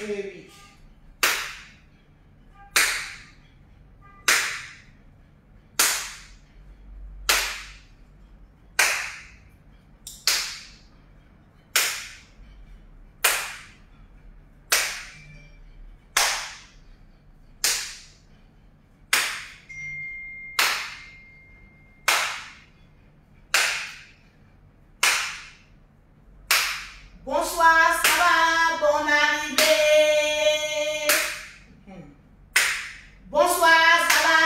Oui. Bonsoir, ça va, bonne arrivée. Bonsoir, ça va,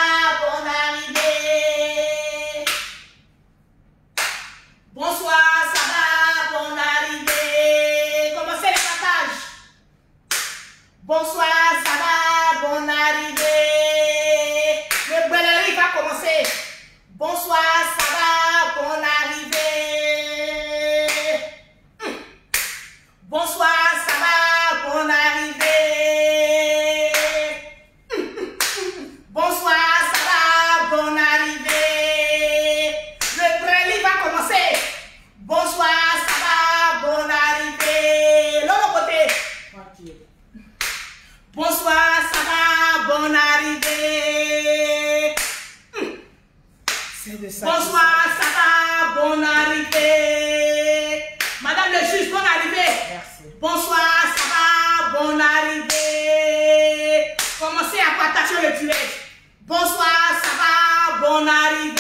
bonne arrivée. Bonsoir, ça va, bonne arrivée. Commencez les partages. Bonsoir, ça va, bonne arrivée. Le Bellerie va commencer. Bonsoir, ça va, bonne arrivée. Bonsoir, ça va, bonne arrivée. Bonsoir, ça va, bonne arrivée. Le Breli va commencer. Bonsoir, ça va, bonne arrivée. L'autre côté. Bonsoir, ça va, bonne arrivée. C'est de ça. Bonsoir, ça va, bonne arrivée. Madame le juge, bonne arrivée. Merci. Bonsoir, ça va, bonne arrivée. Commencez à partager le direct. Bonsoir, ça va, bonne arrivée.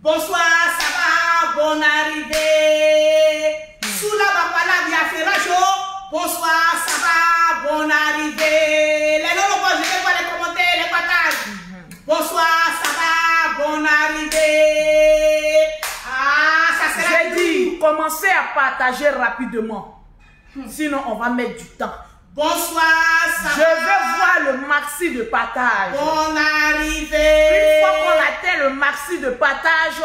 Bonsoir, ça va, bonne arrivée. Soula Bapala Biaferajo. Bonsoir, ça va, bonne arrivée. Les non, je vais voir les commentaires, les partages. Bonsoir, ça va, bonne arrivée. Ah, ça sera dit. Commencez à partager rapidement. Sinon, on va mettre du temps. Bonsoir, ça Je veux voir le maxi de partage. bonne arrivée. Une fois qu'on atteint le maxi de partage,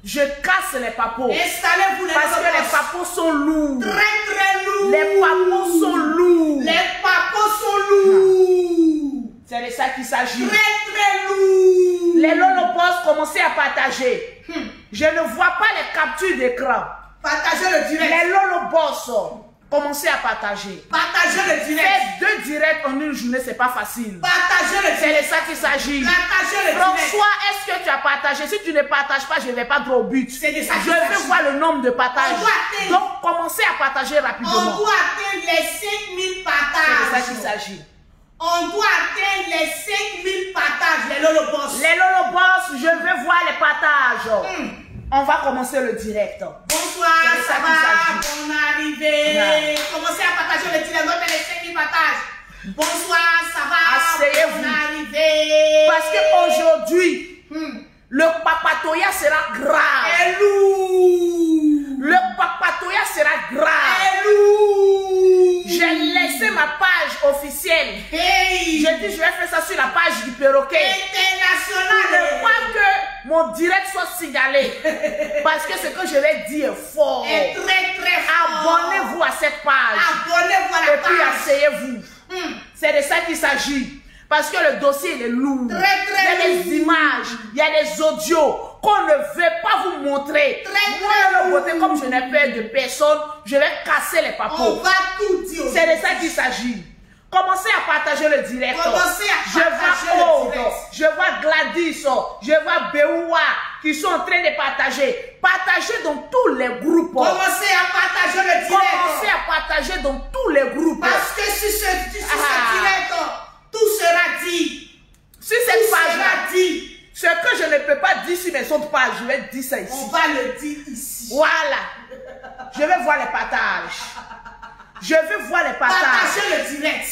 je casse les papos. Installez-vous les Parce que les papos sont lourds. très très lourds. Les papos sont lourds. Les papos sont lourds. C'est de ça qu'il s'agit. Très très lourds. Les lolobos, commencez à partager. Je ne vois pas les captures d'écran. Partagez le direct. Les lolobos, commencez à partager. Partagez le direct. Faire 2 directs en une journée, c'est pas facile. Partagez le C'est direct. de ça qu'il s'agit. Partagez le direct. François, est-ce que tu as partagé? Si tu ne partages pas, je ne vais pas droit au but. C'est de ça Je qu'il s'agit. veux voir le nombre de partages. On doit atteindre. Donc, commencez à partager On rapidement. doit atteindre les 5000 C'est de partages. ça qu'il s'agit. On doit atteindre les 5000 partages, les lolobos. Les lolobos, je veux voir les partages. On va commencer le direct. Bonsoir, C'est de ça ça qu'il va, s'agit. bonne arrivée. Commencez à partager le direct, on fait les 5000 partages. Bonsoir, ça va, Asseyez-vous. bonne arrivée. Parce qu'aujourd'hui, le papatoya sera grave. Et lourd. Le papatoya sera grave. Et lourd. J'ai laissé ma page officielle. Hey. J'ai dit, je vais faire ça sur la page du perroquet. International. Je ne veux pas que mon direct soit signalé. Parce que ce que je vais dire est fort. Et très très fort. Abonnez-vous à cette page. Abonnez-vous à la Et puis page. asseyez-vous. C'est de ça qu'il s'agit. Parce que le dossier il est lourd. Très, très il y a lourd. des images, il y a des audios qu'on ne veut pas vous montrer. Très, Moi, très le côté, comme je n'ai peur de personne, je vais casser les On papos. va tout dire. C'est de ça qu'il s'agit. Commencez à partager le direct. Commencez à Je partager vois le Aude, direct. je vois Gladys, je vois Beoua qui sont en train de partager. Partagez dans tous les groupes. Commencez à partager le direct. Commencez à partager dans tous les groupes. Parce que sur ce direct, tout sera dit. Sur cette Tout page-là, sera dit. ce que je ne peux pas dire sur mes autres pages, je vais dire ça ici. On va le dire ici. Voilà. Je vais voir les partages. Je veux voir les partages. Partagez le direct.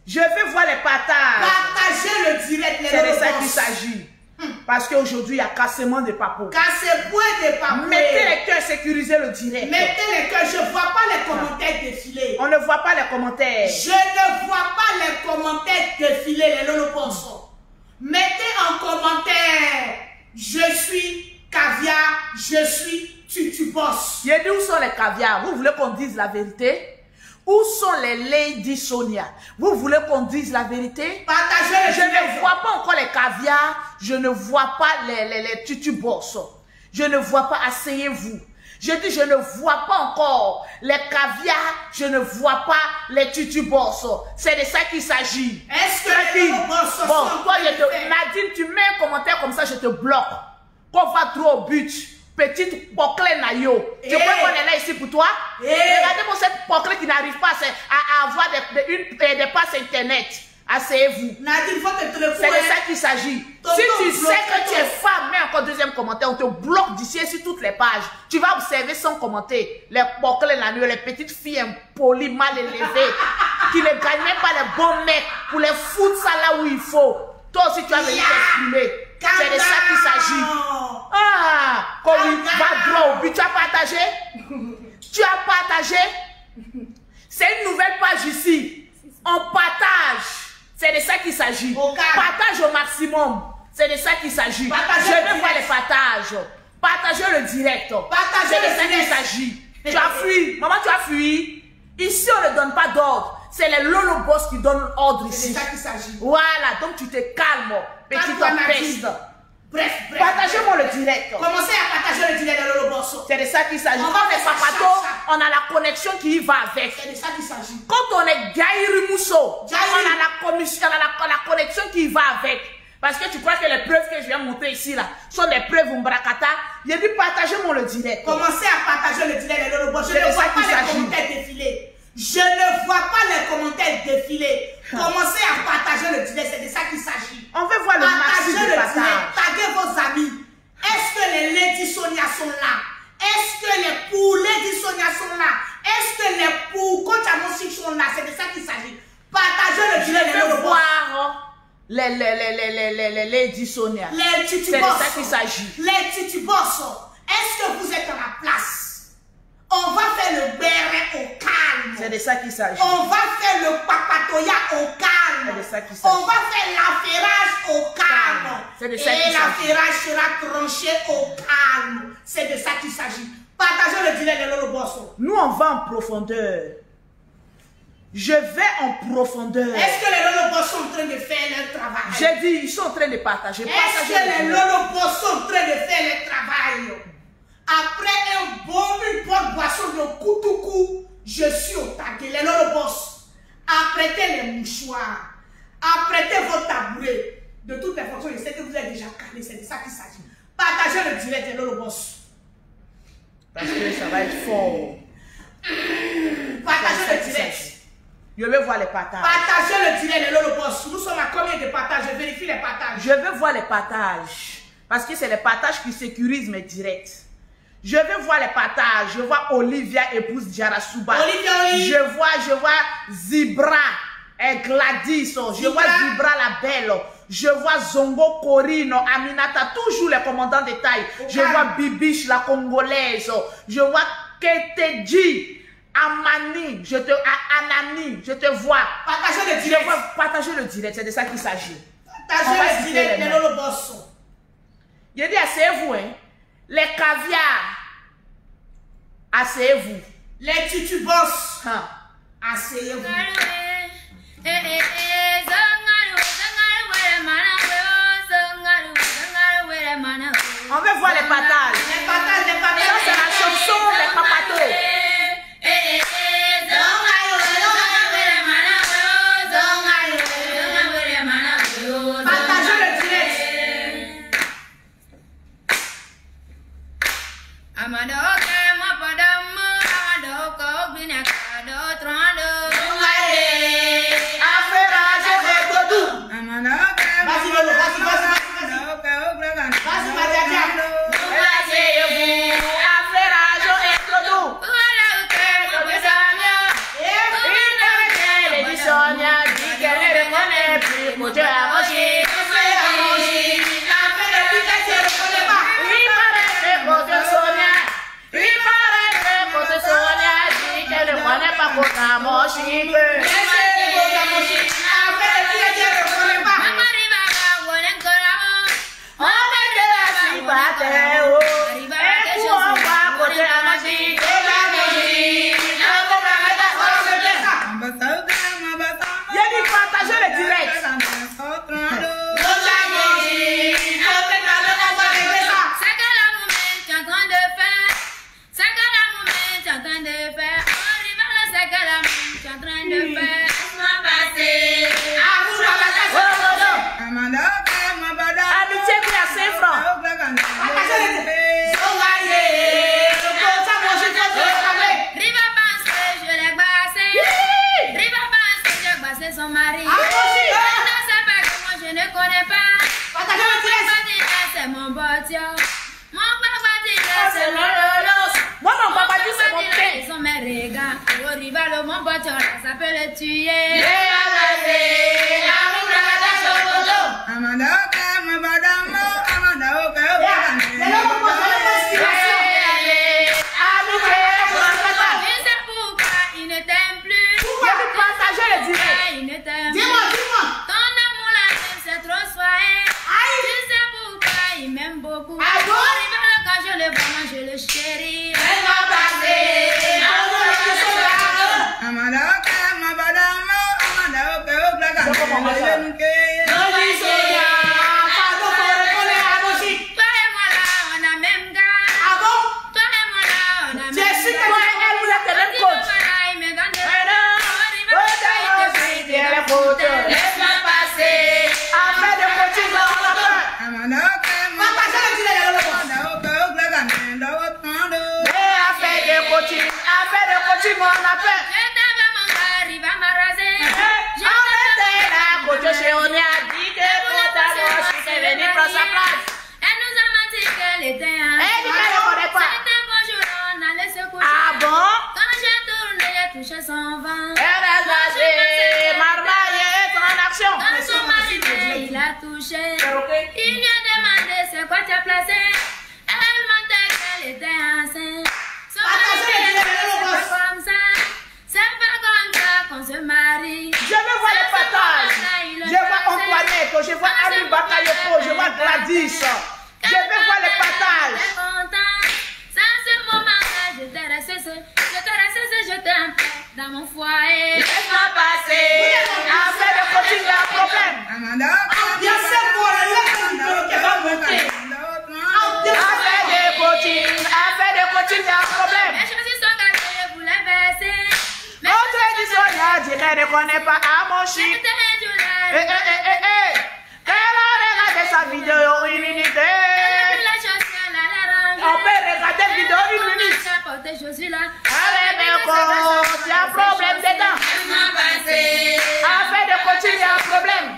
Je veux voir les partages. Partagez le direct. C'est de ça qu'il s'agit. Parce qu'aujourd'hui, il y a cassement de papos. Cassez-point des papous. Mettez les cœurs, sécurisez le direct. Mettez les cœurs. Je ne vois pas les commentaires défiler. On ne voit pas les commentaires. Je ne vois pas les commentaires défiler, les lolopons. Mettez en commentaire. Je suis caviar. Je suis tutubos. J'ai dit où sont les caviars? Vous voulez qu'on dise la vérité? Où sont les Lady Sonia? Vous voulez qu'on dise la vérité? Partagez le Je direct. ne vois pas encore les caviars. Je ne vois pas les tutubos. Je ne vois pas. Asseyez-vous. Je dis, je ne vois pas encore les caviars, je ne vois pas les tutubos. C'est de ça qu'il s'agit. Est-ce que les lolobos bon, toi, Nadine, tu mets un commentaire comme ça, je te bloque. Qu'on va trop au but. Petite poclée naïo. Tu crois qu'on est là ici pour toi? Regardez pour cette poclée qui n'arrive pas à avoir des passes internet. Asseyez-vous. Nadine, faut te trouver. C'est de ça qu'il s'agit. Si tu sais que tu es femme, mets encore deuxième commentaire, on te bloque d'ici et sur toutes les pages. Tu vas observer sans commenter les poclés naïo, les petites filles impolies, mal élevées, qui ne gagnent même pas les bons mecs pour les foutre ça là où il faut. Toi aussi, tu vas venir t'exprimer. C'est de ça qu'il s'agit. Ah, comme il va droit au but. Tu as partagé? Tu as partagé? C'est une nouvelle page ici. On partage. C'est de ça qu'il s'agit. Partage au maximum. C'est de ça qu'il s'agit. Je veux voir les partages. Partagez le direct. C'est de ça qu'il s'agit. Tu as fui. Maman, tu as fui. Ici, on ne donne pas d'ordre. C'est les lolobos qui donnent ordre ici. C'est de ça qu'il s'agit. Voilà, donc tu te calmes. Petite peste. Bref. Partagez-moi le direct. Commencez à partager le direct de lolobos. C'est de ça qu'il s'agit. Quand on est papato, on a la connexion qui y va avec. C'est de ça qu'il s'agit. Quand on est Gaïri Mousso, on a la connexion qui y va avec. Parce que tu crois que les preuves que je viens montrer ici là sont des preuves Mbrakata. Il a dit partagez-moi le direct. Commencez à partager le direct de lolobos. Je ne vois pas les commentaires défiler. Je ne vois pas les commentaires défiler. Commencez à partager le direct, c'est de ça qu'il s'agit. On veut voir le maximum de partage. Taguez vos amis. Est-ce que les Lady Sonia sont là? Est-ce que les pour Lady Sonia sont là? Est-ce que les pour Coach Amosik sont là? C'est de ça qu'il s'agit. Partagez le direct de lolobos. Les Lady Sonia. Les tutubos. C'est de ça qu'il s'agit. Les tutubos. Est-ce que vous êtes à la place? On va faire le béret au calme. C'est de ça qu'il s'agit. On va faire le papatoya au calme. C'est de ça qu'il s'agit. On va faire l'affairage au calme. C'est de ça qu'il s'agit. Et l'affairage sera tranché au calme. C'est de ça qu'il s'agit. Partagez le direct de lolobos. Nous, on va en profondeur. Je vais en profondeur. Est-ce que les lolobos sont en train de faire leur travail? J'ai dit, ils sont en train de partager. Est-ce que les lolobos sont en train de faire leur travail? Après une bonne boisson de Koutoukou, je suis au taquet. Les lolobos, apprêtez les mouchoirs, apprêtez vos tabourets. De toutes les façons, je sais que vous êtes déjà calés, c'est de ça qu'il s'agit. Partagez le direct des lolobos. Parce que ça va être fort. Partagez le direct. Je veux voir les partages. Partagez le direct des lolobos. Nous sommes à combien de partages? Je vérifie les partages. Je veux voir les partages. Parce que c'est les partages qui sécurisent mes directs. Je veux voir les partages. Je vois Olivia épouse Jarasuba. Je vois Zibra et Gladys. Je vois Zibra la belle. Je vois Zongo Corino, Aminata, toujours les commandants de taille. Je vois Bibiche la congolaise. Je vois Keteji, Amani, Anani, je te vois. Partagez le direct. Partager le direct, c'est de ça qu'il s'agit. Partagez le direct des lolobos. Je dis asseyez-vous, hein. Les caviars, asseyez-vous. Les tutubos, asseyez-vous. On veut voir les partages. Les partages, les partages. Ça, c'est la chanson des papatos. le tuer. Il lui a demandé c'est quoi tu as placé. Elle mentait qu'elle était enceinte. Son mari c'est pas comme ça. C'est pas comme ça qu'on se marie. Je veux voir les partages. Je vois Antoinette, je vois Ami Bakayoko, je vois Gladys. Je veux voir les partages. Sans ce moment-là, je t'ai resté, je t'ai en paix dans mon foyer. Laisse-moi passer. Affaire de coaching, il y a un problème. Affaire de coaching, il y a un problème. Les choses sont gâtées, vous les baissez. Autre édition, je ne reconnais pas à mon chic. Elle a regardé sa vidéo une minute. On peut regarder la vidéo une minute. Allez, il y a un problème dedans. Affaire de coaching, il y a un problème.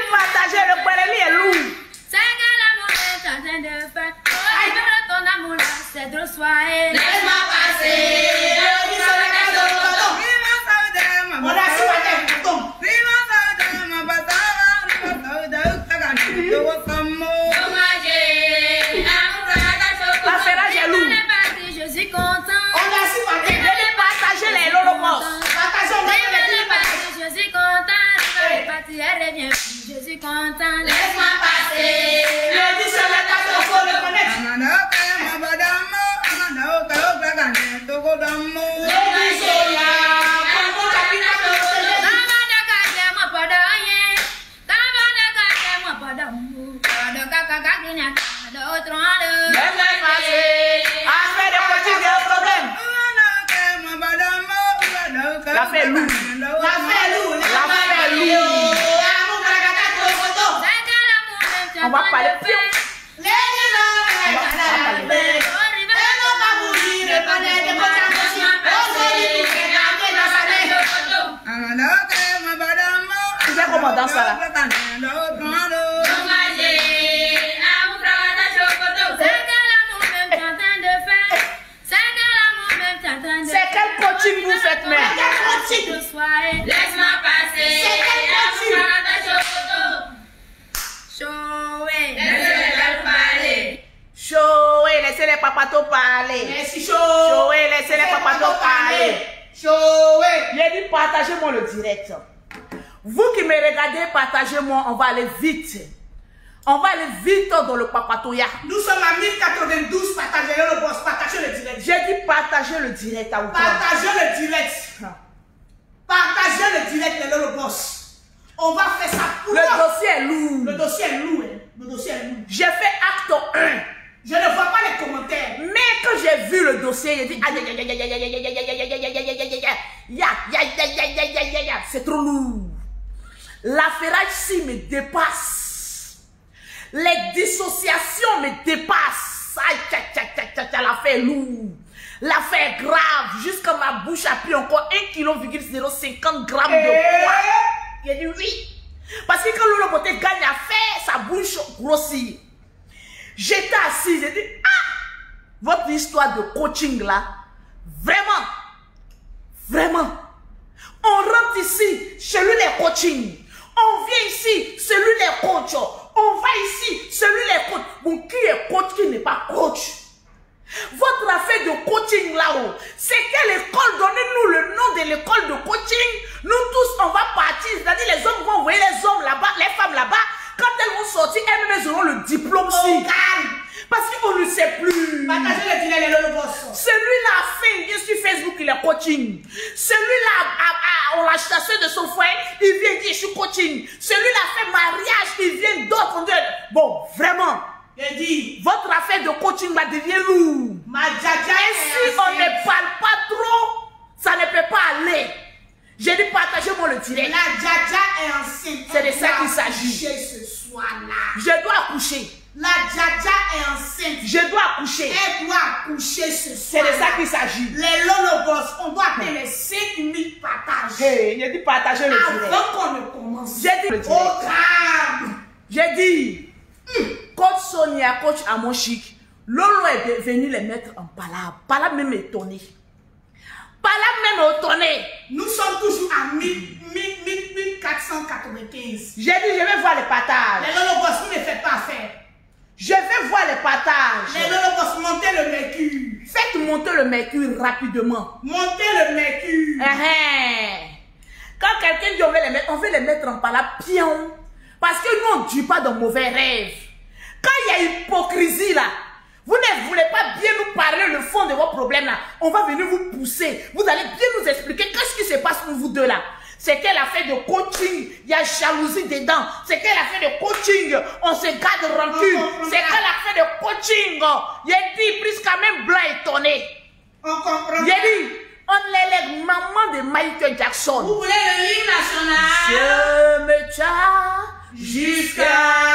Partager le Bareli est lourd. C'est que l'amour est en train de faire. Ton amour là, c'est de soirée. Laisse-moi passer. Je suis content. Partager les lolobos. Je suis content. Elle revient. Je suis content. Laisse-moi passer. Le dit sur la table, il faut le connaître. La fait lourd. On va parler plus. Tu sais comment danser là? C'est quel coaching vous faites, mais? Laisse-moi passer. C'est quel coaching? Choué, laissez les papatos parler. Merci, Choué, laissez les papatos parler. Choué. J'ai dit partagez-moi le direct. Vous qui me regardez, partagez-moi, on va aller vite. On va aller vite dans le papatoya. Nous sommes à 1092, partagez le boss, partagez le direct. J'ai dit partagez le direct à vous. Partagez le direct. Partagez le direct, le boss. On va faire ça pour le dossier est lourd. Le dossier est lourd. Le dossier est lourd. J'ai fait acte 1. Je ne vois pas les commentaires. Mais quand j'ai vu le dossier, j'ai dit c'est trop lourd. L'affairage-ci me dépasse. Les dissociations me dépassent. L'affaire est lourde. L'affaire est grave. Jusqu'à ma bouche a pris encore 1,050 kg de poids. J'ai dit oui. Parce que quand le beauté gagne à faire, sa bouche grossit. J'étais assise, j'ai dit, votre histoire de coaching là, vraiment, on rentre ici, celui les coaching. On vient ici, celui les coach. On va ici, celui les coach. Bon, qui est coach, qui n'est pas coach? Votre affaire de coaching là-haut, c'est quelle école? Donnez-nous le nom de l'école de coaching. Nous tous, on va partir. C'est-à-dire, les hommes vont envoyer les hommes là-bas, les femmes là-bas. Quand elles vont sortir, elles-mêmes auront le diplôme. Parce qu'on ne sait plus. Celui-là a fait, il vient sur Facebook, il est coaching. Celui-là, on l'a chassé de son foyer, il vient dire, je suis coaching. Celui-là a fait mariage, il vient d'autres. Bon, vraiment. J'ai dit, votre affaire de coaching va devenir lourd. Et si on ne parle pas trop, ça ne peut pas aller. J'ai dit, partagez-moi le direct. La Djaja est enceinte. C'est de ça qu'il s'agit. Ce soir-là. Je dois accoucher. La Djaja est enceinte. Je dois accoucher. Elle doit accoucher ce soir. C'est de ça qu'il s'agit. Les lolobos, on doit appeler les 5000 partages. Hey, j'ai dit partager le direct. Avant qu'on ne commence. J'ai dit le direct. Au calme. J'ai dit, coach Sonia, coach Amon Chic, Lolo est venu les mettre en palabre. Palabre même étonné. Palabre même étonné. Nous sommes toujours à 1495. J'ai dit, je vais voir les partages. Les lolobos, vous ne faites pas affaire. Je vais voir les partages. Les lolobos, montez le mercure. Faites monter le mercure rapidement. Montez le mercure. Quand quelqu'un dit on veut les mettre en palabre, pion. Parce que nous, on ne dit pas de mauvais rêves. Quand il y a hypocrisie là, vous ne voulez pas bien nous parler le fond de vos problèmes là, on va venir vous pousser. Vous allez bien nous expliquer qu'est-ce qui se passe pour vous deux là. C'est qu'elle a fait de coaching, il y a jalousie dedans. C'est qu'elle a fait de coaching, on se garde rancune. C'est qu'elle a fait de coaching. Il a dit, plus quand même blanc étonné. On comprend. Il a dit, on est les mamans de Michael Jackson. Vous voulez le hymne national? Je me tiens jusqu'à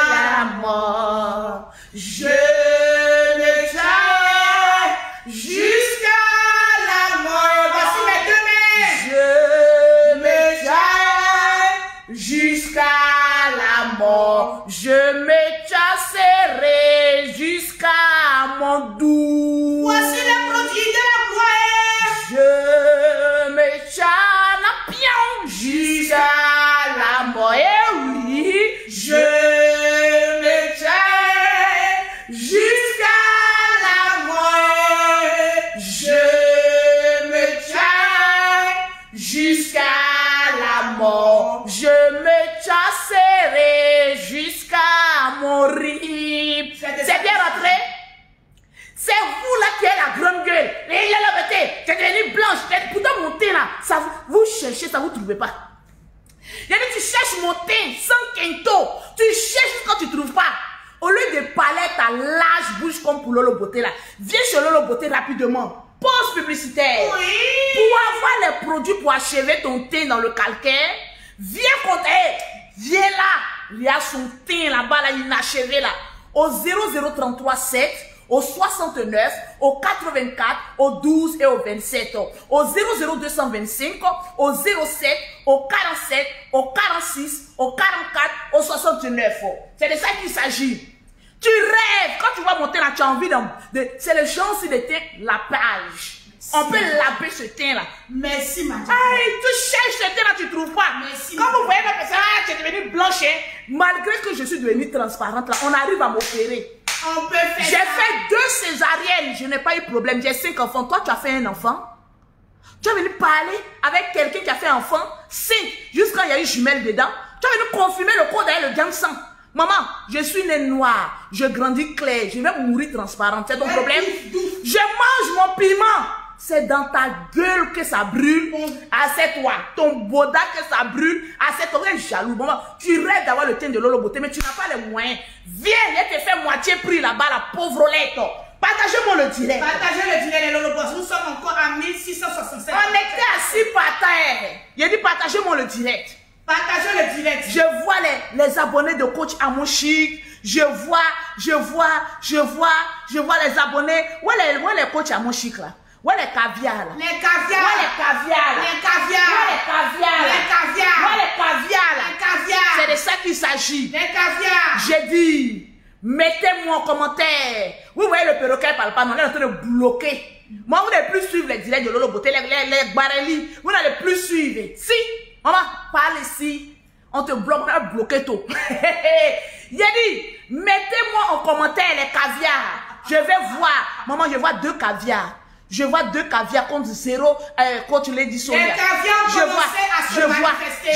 la mort. Je me tiens jusqu'à la mort. Voici mes deux mains. Je me tiens jusqu'à la mort. Je me chasserai jusqu'à mon doux. Voici le produit de la gloire. Je me tiens jusqu'à la mort. Et oui, je me tiens jusqu'à la mort. Je me tiens jusqu'à la mort. Je me chasserai jusqu'à mourir. C'est bien rentré? C'est vous là qui êtes la grande gueule. Et il y a la beauté. Tu es devenue blanche. Pourtant mon teint là, ça, vous cherchez, ça vous ne trouvez pas. Il y a dit, tu cherches mon teint sans quinto. Tu cherches quand tu ne trouves pas. Au lieu de parler ta large bouche comme pour Lolo Beauté là, viens chez Lolo Beauté rapidement. Pause publicitaire. Oui. Pour avoir les produits pour achever ton teint dans le calcaire, viens compter. Viens là. Il y a son teint là-bas, là, inachevé là. Au 0033 7. Au 69, au 84, au 12 et au 27, au 00225, au 07, au 47, au 46, au 44, au 69. C'est de ça qu'il s'agit. Tu rêves, quand tu vas monter là, tu as envie de... C'est le genre si de teint, la page. On peut laver ce teint là. Merci, madame. Hey, tu cherches ce teint là, tu ne trouves pas. Merci. Quand vous voyez ma personne, tu es devenue blanche, hein, malgré que je suis devenue transparente là, on arrive à m'opérer. On peut faire. J'ai fait 2 césariennes, je n'ai pas eu de problème. J'ai 5 enfants. Toi, tu as fait un enfant. Tu es venu parler avec quelqu'un qui a fait un enfant, 5, jusqu'à il y a eu jumelle dedans. Tu es venu confirmer le code derrière le gang sang. Maman, je suis née noire, je grandis clair, je vais mourir transparente. C'est ton problème? Je mange mon piment. C'est dans ta gueule que ça brûle. Assieds-toi. Ton boda que ça brûle. Assieds-toi. Tu es jaloux. Maman, tu rêves d'avoir le teint de Lolo Beauté, mais tu n'as pas les moyens. Viens, je te fais moitié prix là-bas, la pauvre Olette. Partagez-moi le direct. Partagez le direct, les lolobos. Nous sommes encore à 1665. On était assis par terre. Il a dit partagez-moi le direct. Partagez le direct. Je vois les abonnés de coach Amon Chic. Je vois les abonnés. Où est les coachs Amon Chic là? Où est les caviars là? Les caviars. Où est les caviars là? Les caviars. Où est les caviars là? Les caviars. Où est les caviars là? Les caviars. C'est de ça qu'il s'agit. Les caviars. J'ai dit, Mettez-moi en commentaire. Vous voyez le perroquet parle pas, non, elle est en train de bloquer. Moi, vous n'allez plus suivre les directs de Lolo Beauté, les barrelis. Vous n'allez plus suivre. Si, maman, parle ici. On te bloque, on va bloquer tout. Il a dit, mettez-moi en commentaire les caviars. Je vais voir. Maman, je vois 2 caviars. Je vois 2 caviars contre 0 coach Lady Sonia. Les caviars commencent à se manifester.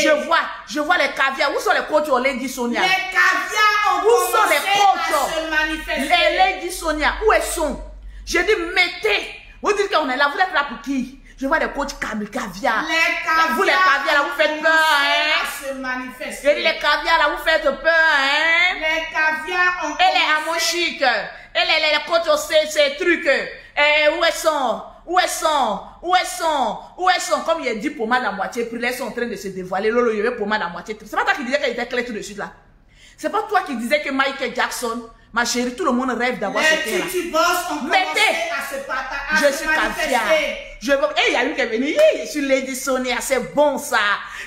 Je vois les caviars. Où sont les coachs Lady Sonia? Les caviars ont commencé à se manifester. Les Lady Sonia, où elles sont? Je dis, mettez. Vous dites qu'on est là, vous êtes là pour qui? Je vois les coachs caviar. Les vous les caviars là, vous faites peur, hein? À se manifester. Je dis, les caviars là, vous faites peur, hein? Les caviars ont Elle est à mon chic. Elle est les coachs, ces trucs. Où elles sont? Où elles sont? Où elles sont? Où elles sont? Comme il a dit pommade à moitié pris, elles sont en train de se dévoiler. Lolo, il y avait pommade à moitié. C'est pas toi qui disais qu'elle était claire tout de suite là. C'est pas toi qui disais que Michael Jackson, ma chérie, tout le monde rêve d'avoir ce thé là. Les Titi Boss ont commencé à se partager. Je suis caviar. Il y a lui qui est venu. Je suis Lady Sonia, c'est bon ça.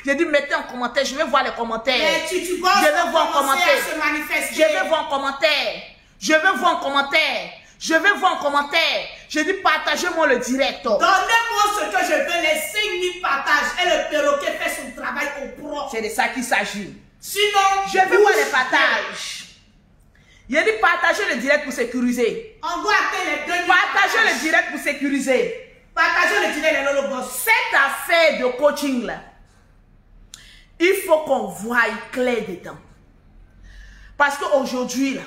J'ai dit, mettez en commentaire, je vais voir les commentaires. Les Titi Boss je vais voir en commentaire. À se manifester. Je vais voir en commentaire. Je vais voir en commentaire. Je vais voir en commentaire. Je dis, partagez-moi le direct. Donnez-moi ce que je veux, les 5000 partages. Et le perroquet fait son travail au propre. C'est de ça qu'il s'agit. Sinon, je vais voir les partages. Il a dit partagez le direct pour sécuriser. On doit atteindre les 2000 partagez le direct pour sécuriser. Partagez le direct les Lolo Boss. Cette affaire de coaching là, il faut qu'on voie clair dedans. Parce qu'aujourd'hui là,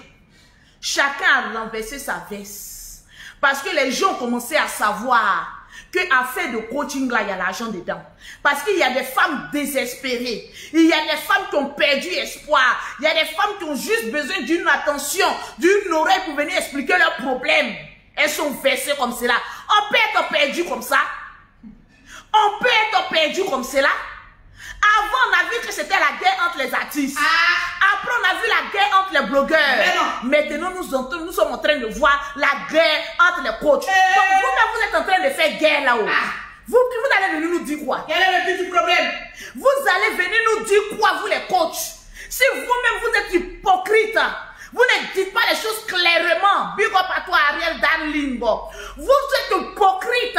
chacun a renversé sa veste. Parce que les gens ont commencé à savoir que affaire de coaching là, il y a l'argent dedans. Parce qu'il y a des femmes désespérées. Il y a des femmes qui ont perdu espoir. Il y a des femmes qui ont juste besoin d'une attention, d'une oreille pour venir expliquer leurs problèmes. Elles sont versées comme cela. On peut être perdu comme ça. On peut être perdu comme cela. Avant, on a vu que c'était la guerre entre les artistes. Après, on a vu la guerre entre les blogueurs. Maintenant, nous sommes en train de voir la guerre entre les coachs. Donc, vous-même, vous êtes en train de faire guerre là-haut. Vous allez venir nous dire quoi? Quel est le but du problème? Vous allez venir nous dire quoi, vous les coachs? Si vous-même, vous êtes hypocrite, vous ne dites pas les choses clairement. Big up à toi, Ariel Darlingo. Vous êtes hypocrite.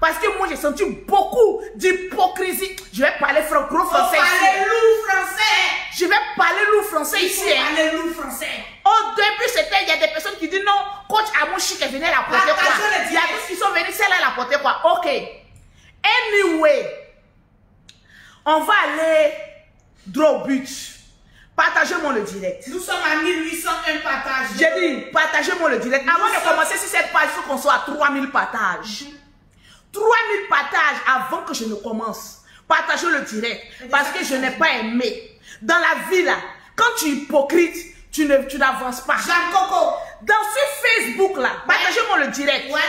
Parce que moi, j'ai senti beaucoup d'hypocrisie. Je vais parler gros français ici. Parler français. Je vais parler lourd français ici. Parler lourd français. Au début, il y a des personnes qui disent non, coach Amouchi qui venait l'apporter quoi. Il y a tous qui sont venus, celle-là l'apporter quoi. Ok. Anyway, on va aller droit au but. Partagez-moi le direct. Nous sommes à 1801 partages. J'ai dit, partagez-moi le direct. Avant de commencer sur cette page, il faut qu'on soit à 3000 partages. 3000 partages avant que je ne commence. Partagez le direct. Parce que je n'ai pas aimé. Dans la vie là, quand tu es hypocrite, tu n'avances pas. Jean Coco. Dans ce Facebook là, partagez-moi le direct. Ouais.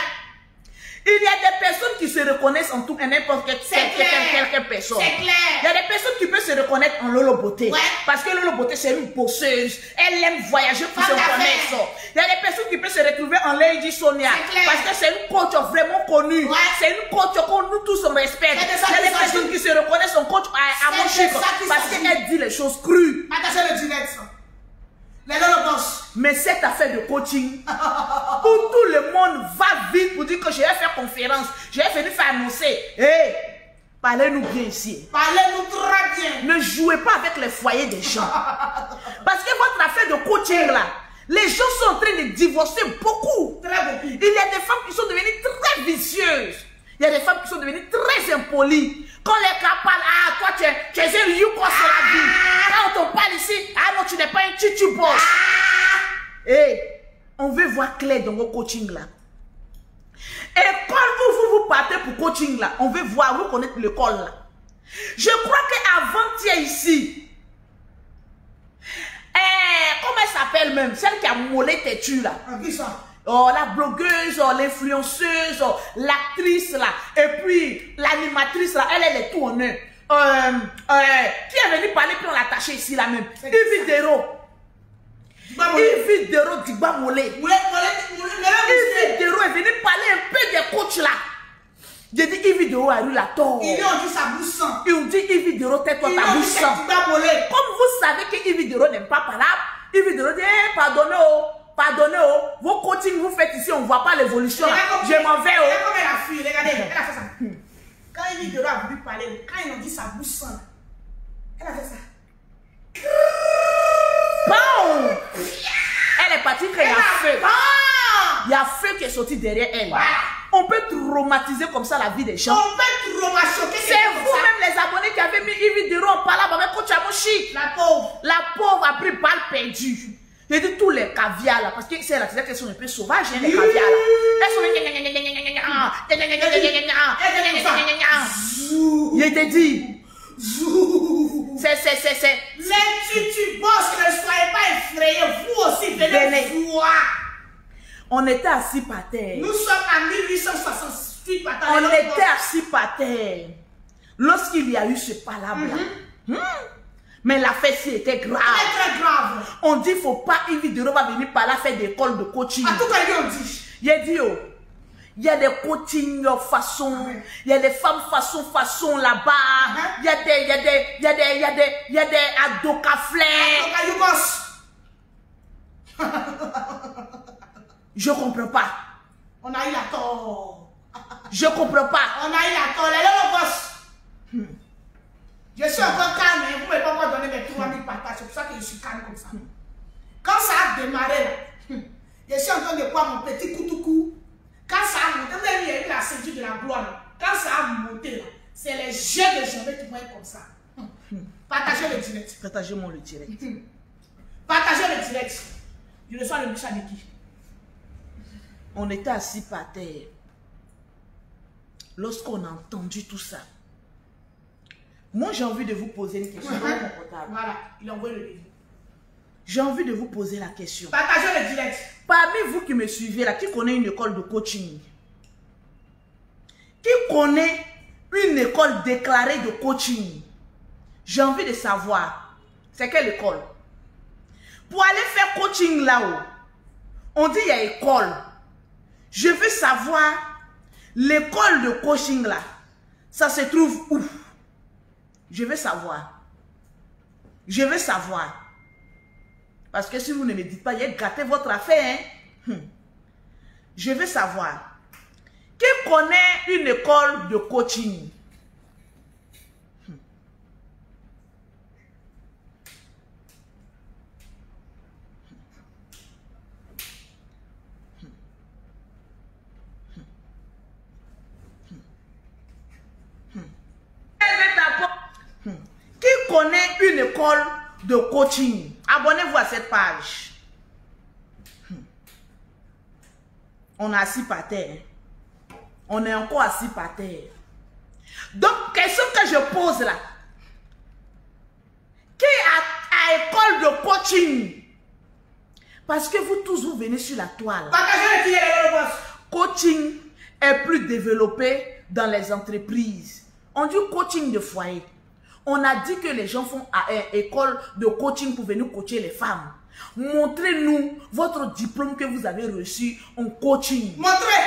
Il y a des personnes qui se reconnaissent en tout et n'importe quelle personne. C'est clair. Il y a des personnes qui peuvent se reconnaître en Lolo Beauté. Ouais. Parce que Lolo Beauté, c'est une bosseuse. Elle aime voyager pour se connaître. Il y a des personnes qui peuvent se retrouver en Lady Sonia. Parce que c'est une coach vraiment connue. Ouais. C'est une coach que nous tous on respecte. Il y a des personnes qui se reconnaissent en coach à mon chiffre. Parce qu'elle dit les choses crues. Partagez le direct. Les Lolo Boss. Mais cette affaire de coaching, où tout le monde va vite pour dire que je vais faire conférence, je vais venir faire annoncer. Hey, parlez-nous bien ici. Parlez-nous très bien. Ne jouez pas avec les foyers des gens. Parce que votre affaire de coaching là, les gens sont en train de divorcer beaucoup. Très beaucoup. Il y a des femmes qui sont devenues très vicieuses. Il y a des femmes qui sont devenues très impolies. Quand les gars parlent, ah, toi, tu es un youko sur la vie. Quand on parle ici, ah non, tu n'es pas un chichu boss. Et on veut voir clair dans vos coachings là. Et quand vous partez pour coaching là, on veut voir, vous connaître l'école là. Je crois qu'avant-hier ici, comment elle s'appelle même, celle qui a molé têtu là. Qui ça? Oh, la blogueuse, oh, l'influenceuse, oh, l'actrice là, et puis l'animatrice là, elle est tout en un. Qui est venu parler, puis on l'a attaché ici là même. Yves Dero. Yves Dero Digba Molé. Yves Dero est venu parler un peu des coachs là. J'ai dit Yves Dero a eu la tort. Ils ont dit sa bouche sang. Ils ont dit Yves Dero tais-toi ta bouche sang. Comme vous savez que Yves Dero n'aime pas parler, Yves Dero dit pardonnez, oh. Pardonnez, oh. Vos coachings vous faites ici, on ne voit pas l'évolution. Je m'en vais, oh. Regardez comme elle a fui, regardez, elle a fait ça. Quand il dit a voulu parler, quand ils ont dit sa bouche sang, elle a fait ça. Bon. Elle est partie qu'il y a feu. Il y a feu qui est sorti derrière elle. Voilà. On peut traumatiser comme ça la vie des gens. On peut traumatiser. C'est vous-même les abonnés qui avez mis une vidéo en parlant avec coach Amoshi. La pauvre. La pauvre a pris balle perdue. J'ai dit tous les caviars là, parce que c'est là, qu'elles sont un peu sauvages, hein, les caviars là. Elles sont. Je te dis. C'est. Les tutubos, ne soyez pas effrayés. Vous aussi, venez voir. On était assis par terre. Nous sommes en 1868 par terre. On était assis par terre. Lorsqu'il y a eu ce palabre-là. Mais l'affaire ci était grave. Très grave. On dit qu'il ne faut pas une vidéo va venir par là faire des écoles de coaching. À tout cas, on dit. Il dit, oh, il y a des coaching façon, il y a des femmes façon là-bas, il y a des adocaflets. Je comprends pas. On a eu la tort. Je comprends pas. On a eu la tort. Les boss. Je suis encore calme, mais vous ne pouvez pas me donner mes 3000 partages. C'est pour ça que je suis calme comme ça. Quand ça a démarré, là, je suis en train de voir mon petit coutoucou. Quand ça a monté, vous avez vu la ceinture de la gloire. Là. Quand ça a monté, là, c'est les jets de jambes qui vont être comme ça. Partagez le direct. Partagez-moi le direct. Partagez le direct. Je reçois le Micha Niki. On était assis par terre. Lorsqu'on a entendu tout ça, moi j'ai envie de vous poser une question. Voilà, il a envoyé le livre. J'ai envie de vous poser la question. Partagez le direct. Parmi vous qui me suivez là, qui connaît une école de coaching? Qui connaît une école déclarée de coaching? J'ai envie de savoir, c'est quelle école? Pour aller faire coaching là-haut, on dit il y a école. Je veux savoir, l'école de coaching là, ça se trouve où? Je veux savoir. Je veux savoir. Parce que si vous ne me dites pas, il y a gâté votre affaire. Hein? Je veux savoir. Qui connaît une école de coaching? Qui connaît une école de coaching? Abonnez-vous à cette page. On est assis par terre. On est encore assis par terre. Donc, question que je pose là. Qui a école de coaching? Parce que vous tous, vous venez sur la toile. Coaching est plus développé dans les entreprises. On dit coaching de foyer. On a dit que les gens font à une école de coaching pour venir coacher les femmes. Montrez-nous votre diplôme que vous avez reçu en coaching. Montrez.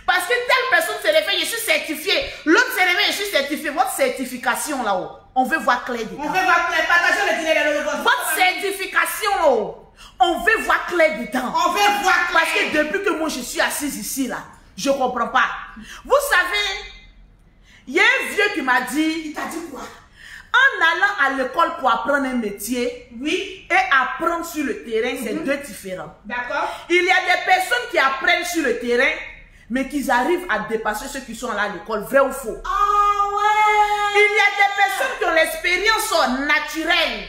Parce que telle personne se réveille, je suis certifié. L'autre se réveille, je suis certifié. Votre certification là-haut, on veut voir clair dedans. On veut voir clair. Partagez le direct. Votre certification là-haut, on veut voir clair dedans. On veut voir clair. Parce que depuis que moi je suis assise ici là, je ne comprends pas. Vous savez, il y a un vieux qui m'a dit, il t'a dit quoi? En allant à l'école pour apprendre un métier, oui, et apprendre sur le terrain, c'est deux différents. D'accord. Il y a des personnes qui apprennent sur le terrain, mais qui arrivent à dépasser ceux qui sont là à l'école, vrai ou faux? Ah ouais. Il y a des personnes qui ont l'expérience naturelle.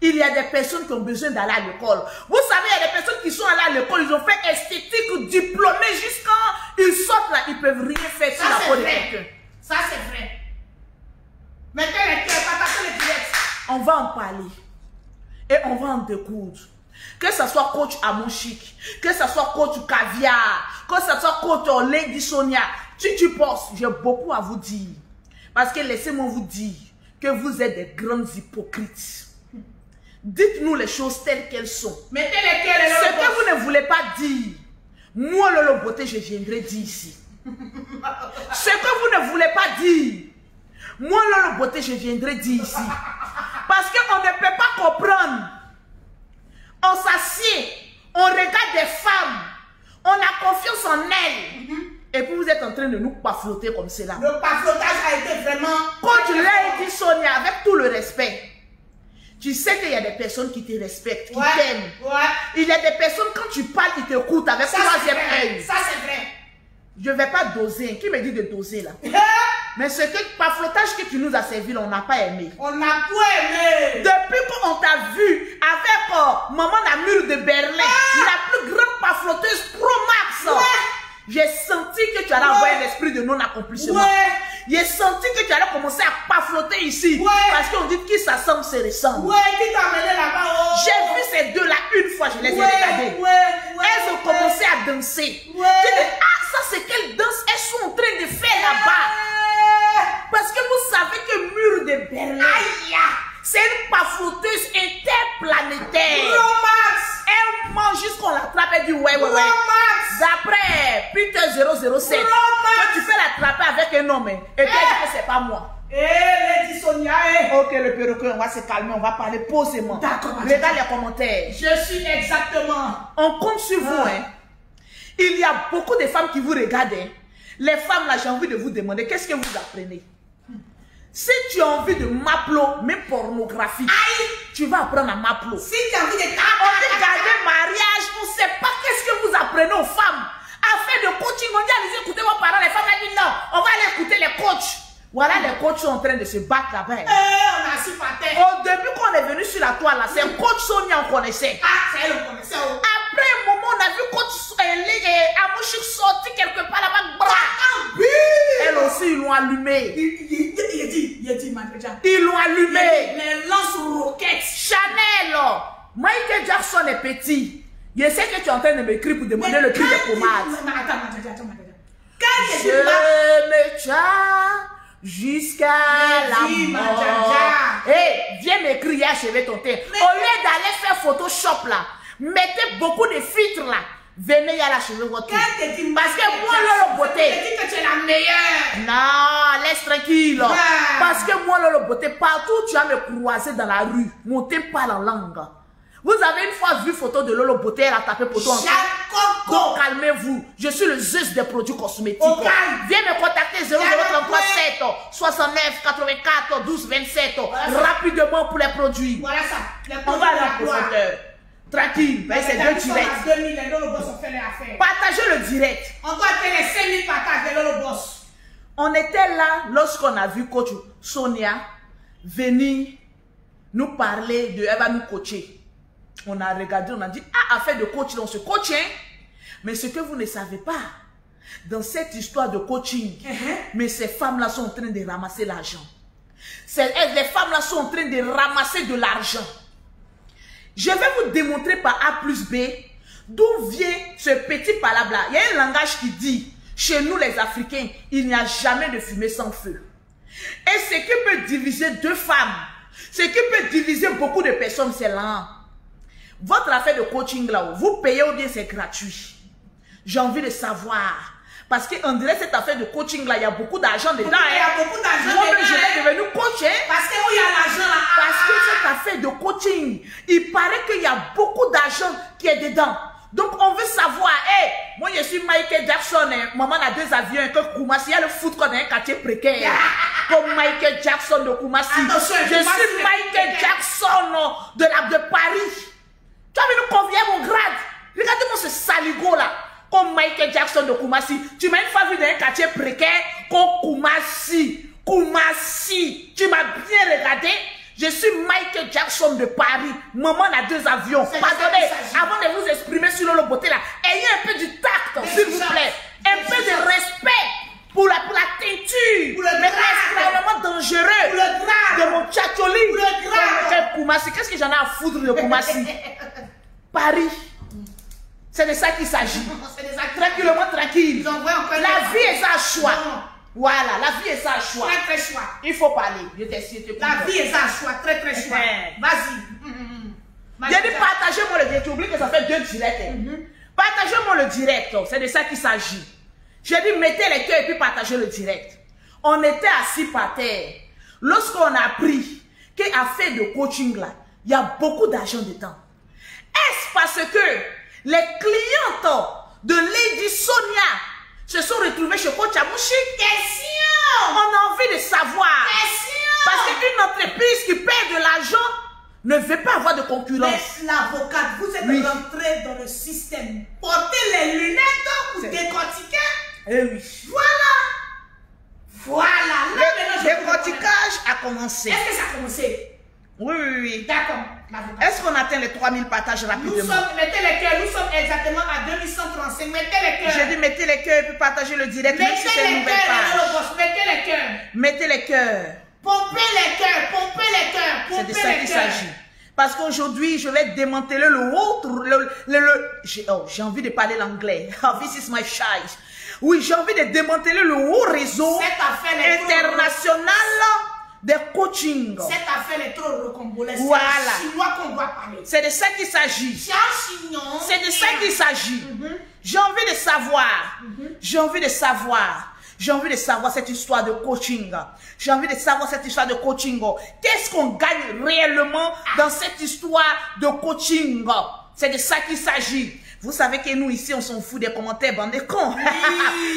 Il y a des personnes qui ont besoin d'aller à l'école. Vous savez, il y a des personnes qui sont allées à l'école, ils ont fait esthétique ou diplômé, jusqu'à ils sortent là, ils ne peuvent rien faire sur la peau de quelqu'un. Ça, c'est vrai. Mettez les cœurs, partagez le direct. On va en parler. Et on va en découdre. Que ce soit coach Amon Chic, que ce soit coach Caviar, que ce soit coach Lady Sonia, tu penses, j'ai beaucoup à vous dire. Parce que laissez-moi vous dire que vous êtes des grands hypocrites. Dites-nous les choses telles qu'elles sont. Mettez les cœurs, ce que vous ne voulez pas dire, moi, Lolo Beauté, je viendrai dire ici. Ce que vous ne voulez pas dire, moi, Lolo Beauté, je viendrai dire ici. Parce qu'on ne peut pas comprendre. On s'assied, on regarde des femmes, on a confiance en elles. Et puis vous êtes en train de nous pafloter comme cela. Le paflotage a été vraiment... Quand tu l'as dit, Sonia, avec tout le respect, tu sais qu'il y a des personnes qui te respectent, qui t'aiment. Il y a des personnes, quand tu parles, qui t'écoutent avec troisième œil. Ça, c'est vrai. Je ne vais pas doser. Qui me dit de doser là? Mais ce paflotage que tu nous as servi, on n'a pas aimé. On n'a pas aimé. Depuis qu'on t'a vu avec Maman Namur de Berlin, la plus grande pafloteuse Pro Max. J'ai senti que tu allais avoir un esprit de non-accomplissement. J'ai senti que tu allais commencer à pafloter ici. Parce qu'on dit qui s'assemble se ressemble. Qui t'a amené là-bas? J'ai vu ces deux-là une fois, je les ai regardées. Elles ont commencé à danser. J'ai dit, ah, ça c'est quelle danse elles sont en train de faire là-bas. Parce que vous savez que Mur de Berlin, c'est une pafloteuse interplanétaire. Elle mange jusqu'on l'attrape et dit ouais. D'après Peter 007, quand tu fais l'attraper avec un homme, et puis elle dit que c'est pas moi. Lady Sonia, Ok, le perroquet, on va se calmer, on va parler posément. D'accord. Regarde les commentaires. Je suis exactement. On compte sur vous. Il y a beaucoup de femmes qui vous regardent. Les femmes là, j'ai envie de vous demander, qu'est-ce que vous apprenez? Si tu as envie de maplo, mais pornographique, tu vas apprendre à maplo. Si tu as envie de garder mariage, on ne sait pas qu'est-ce que vous apprenez aux femmes. Afin de coaching, on dit allez écouter vos parents. Les femmes ont dit non, on va aller écouter les coachs. Voilà, les coachs sont en train de se battre là-bas. On a su par terre. Au début, quand on est venu sur la toile, là, c'est un coach Sonia, on connaissait. C'est elle, on connaissait. Après un moment, on a vu coach Amouchik sortir quelque part là-bas. Elle aussi, ils l'ont allumé. Il a dit, Madja. Ils l'ont allumé. Les lance-roquettes. Chanel, Michael Jackson est petit. Je sais que tu es en train de m'écrire pour demander le prix des pommades. Attends. Je me tiens jusqu'à la mort. Hey, viens m'écrire et achever ton thé. Au lieu d'aller faire Photoshop là, mettez beaucoup de filtres là. Venez y aller achever votre thé. Parce que moi, Lolo Beauté. Je dis que tu es la meilleure. Non, laisse tranquille. Parce que moi, Lolo Beauté, partout où tu vas me croiser dans la rue, mon thé parle en langue. Vous avez une fois vu photo de Lolo Beauté, elle a tapé photo en donc calmez-vous. Je suis le Zeus des produits cosmétiques. Viens me contacter 0033 7 69 84 12 27 rapidement pour les produits. Voilà ça. On va aller en profondeur. Tranquille, c'est deux directs. Partagez le direct. On doit faire les 5000 partages de Lolo Boss. On était là lorsqu'on a vu coach Sonia venir nous parler de, elle va nous coacher. On a regardé, on a dit, affaire de coaching, on se coach, hein? Mais ce que vous ne savez pas, dans cette histoire de coaching, mais ces femmes-là sont en train de ramasser l'argent. Les femmes-là sont en train de ramasser de l'argent. Je vais vous démontrer par A plus B d'où vient ce petit palabre-là. Il y a un langage qui dit, chez nous les Africains, il n'y a jamais de fumée sans feu. Et ce qui peut diviser deux femmes, ce qui peut diviser beaucoup de personnes, c'est là. Votre affaire de coaching là, vous payez ou bien c'est gratuit? J'ai envie de savoir. Parce qu'on dirait cette affaire de coaching là, il y a beaucoup d'argent dedans. Il y a beaucoup d'argent dedans. Moi, je vais devenir coach. Parce que où il y a l'argent là. Parce que cette affaire de coaching, il paraît qu'il y a beaucoup d'argent qui est dedans. Donc on veut savoir, moi je suis Michael Jackson, maman a 2 avions, que Koumassi, il y a le foot dans un quartier précaire. Comme Michael Jackson de Koumassi. Je suis Michael Jackson de Paris. Tu as vu nous convier mon grade. Regardez-moi ce saligo là. Comme Michael Jackson de Koumassi. Tu m'as une fois vu dans un quartier précaire comme Koumassi. Tu m'as bien regardé. Je suis Michael Jackson de Paris. Maman a 2 avions. Pardonnez, avant de vous exprimer sur Lolo Beauté là, ayez un peu du tact, s'il vous plaît. Un peu de respect pour la teinture. Mais extrêmement dangereux. Pour le grade. De mon tchatcholi. Pour le grade. Koumassi, qu'est-ce que j'en ai à foutre de Koumassi? Paris. C'est de ça qu'il s'agit. Tranquillement, tranquille. La vie est ça choix. Voilà, la vie est ça choix. Très choix. Il faut parler. Je t'excite. La vie est ça choix. Très choix. Vas-y. J'ai dit partagez-moi le direct. Tu oublies que ça fait 2 directs. Partagez-moi le direct. C'est de ça qu'il s'agit. J'ai dit mettez les cœurs et puis partagez le direct. On était assis par terre. Lorsqu'on a appris qu'à faire de coaching là, il y a beaucoup d'argent dedans. Est-ce parce que les clientes de Lady Sonia se sont retrouvées chez Coach Amouchi. Question. On a envie de savoir. Question. Parce qu'une entreprise qui paie de l'argent ne veut pas avoir de concurrence. Mais l'avocate, vous êtes rentré dans le système. Portez les lunettes pour décortiquer. Eh oui. Voilà. Voilà. Là, Le décortiquage a commencé. Est-ce que ça a commencé? Oui, oui, oui. D'accord. Est-ce qu'on atteint les 3000 partages rapidement? Nous sommes, mettez les cœurs, nous sommes exactement à 2135. Mettez les cœurs. J'ai dit mettez les cœurs et puis partagez le direct. Même si Mettez c'est une les nouvelle cœurs, page. mettez les cœurs. Mettez les cœurs. Pompez les cœurs, pompez les cœurs, C'est de pompez ça les qu'il cœurs. s'agit. Parce qu'aujourd'hui, je vais démanteler j'ai envie de parler l'anglais. This is my child. Oui, j'ai envie de démanteler le haut réseau Cette affaire est international de coaching. Cette affaire est trop rocambolesque. Voilà. C'est chinois qu'on doit parler. C'est de ça qu'il s'agit. C'est un chignon. C'est de ça qu'il s'agit. J'ai envie de savoir. J'ai envie de savoir. J'ai envie de savoir cette histoire de coaching. J'ai envie de savoir cette histoire de coaching. Qu'est-ce qu'on gagne réellement dans cette histoire de coaching? C'est de ça qu'il s'agit. Vous savez que nous ici, on s'en fout des commentaires, bande de cons.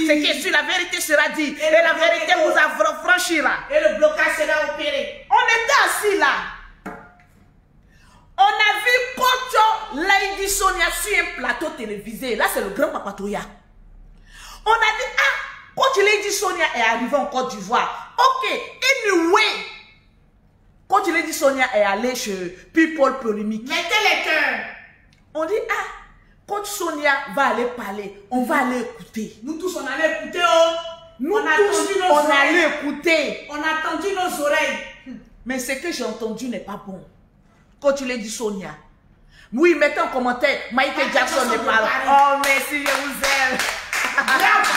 C'est que si la vérité sera dite, et la vérité vous affranchira. Et le blocage sera opéré. On était assis là. On a vu Coach Lady Sonia sur un plateau télévisé. Là, c'est le grand Papa Toya. On a dit, ah, Coach Lady Sonia est arrivé en Côte d'Ivoire. Ok, anyway. Coach Lady Sonia est allé chez People Polémique. Mettez les cœurs. On dit, ah, Coach Sonia va aller parler. On va aller écouter. Nous tous, on allait écouter. Oh. Nous on a tous, tendu nos on oreilles. allait écouter. On a tendu nos oreilles. Mais ce que j'ai entendu n'est pas bon. Coach Lady Sonia. Oui, mettez en commentaire. Michael Jackson ne parle. Oh, merci, je vous aime. Brava.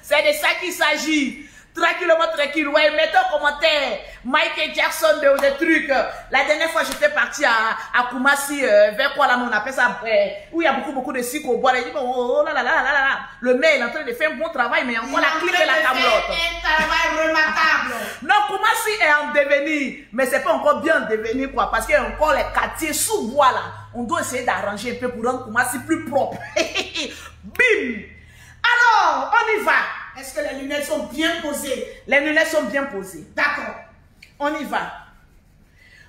C'est de ça qu'il s'agit. Tranquillement, tranquille. Ouais, mettez en commentaire. Michael Jackson, des trucs. La dernière fois, j'étais partie à Kumasi, vers quoi là, on appelle ça, où il y a beaucoup de sucre au bois. Il dit, oh là là là là là. Le maire est en train de faire un bon travail, mais encore la clique et la tablotte. Un travail remarquable. Non, Kumasi est en devenir, mais c'est pas encore bien en devenir, quoi, parce qu'il y a encore les quartiers sous bois là. On doit essayer d'arranger un peu pour rendre Kumasi plus propre. Bim! Alors, on y va. Est-ce que les lunettes sont bien posées? Les lunettes sont bien posées. D'accord. On y va.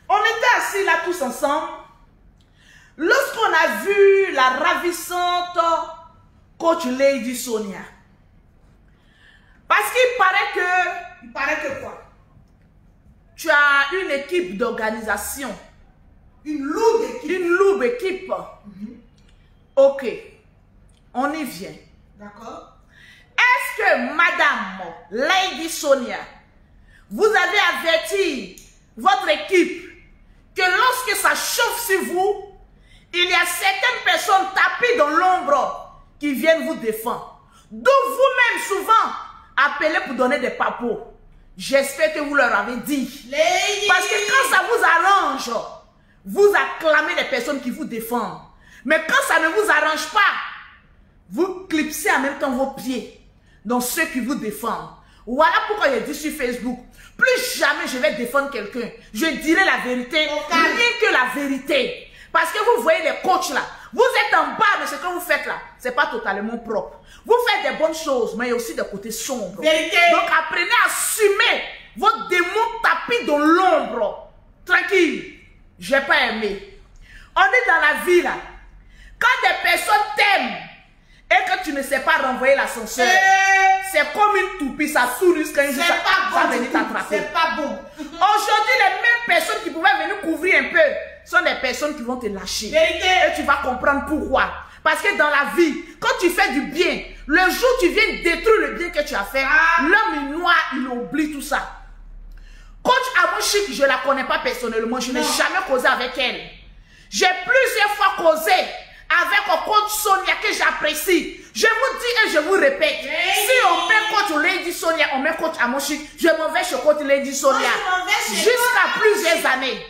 On était assis là tous ensemble. Lorsqu'on a vu la ravissante Coach Lady Sonia. Parce qu'il paraît que... Il paraît que quoi? Tu as une équipe d'organisation. Une lourde équipe. Une lourde équipe. Ok. On y vient. D'accord. Est-ce que Madame Lady Sonia, vous avez averti votre équipe que lorsque ça chauffe sur vous, il y a certaines personnes tapées dans l'ombre qui viennent vous défendre. D'où vous-même souvent appelez pour donner des papos. J'espère que vous leur avez dit. Parce que quand ça vous arrange, vous acclamez des personnes qui vous défendent. Mais quand ça ne vous arrange pas, vous clipsez en même temps vos pieds dans ceux qui vous défendent. Voilà pourquoi je dis sur Facebook, plus jamais je vais défendre quelqu'un. Je dirai la vérité, rien que la vérité. Parce que vous voyez les coachs là, vous êtes en bas de ce que vous faites là, c'est pas totalement propre. Vous faites des bonnes choses, mais il y a aussi des côtés sombres. Vérité. Donc apprenez à assumer votre démon tapis dans l'ombre. Tranquille, j'ai pas aimé. On est dans la vie là. Quand des personnes t'aiment et que tu ne sais pas renvoyer l'ascenseur, c'est comme une toupie, ça sourit quand il va venir t'attraper. C'est pas bon. Aujourd'hui, les mêmes personnes qui pouvaient venir couvrir un peu sont des personnes qui vont te lâcher. Vérité. Et tu vas comprendre pourquoi. Parce que dans la vie, quand tu fais du bien, le jour où tu viens détruire le bien que tu as fait, l'homme noir, il oublie tout ça. Coach Amouchi, je ne la connais pas personnellement, je n'ai jamais causé avec elle. J'ai plusieurs fois causé avec Coach Sonia que j'apprécie. Je vous dis et je vous répète, si on met Coach Lady Sonia, on met Coach Amouchi, je m'en vais chez Coach Lady Sonia jusqu'à plusieurs années.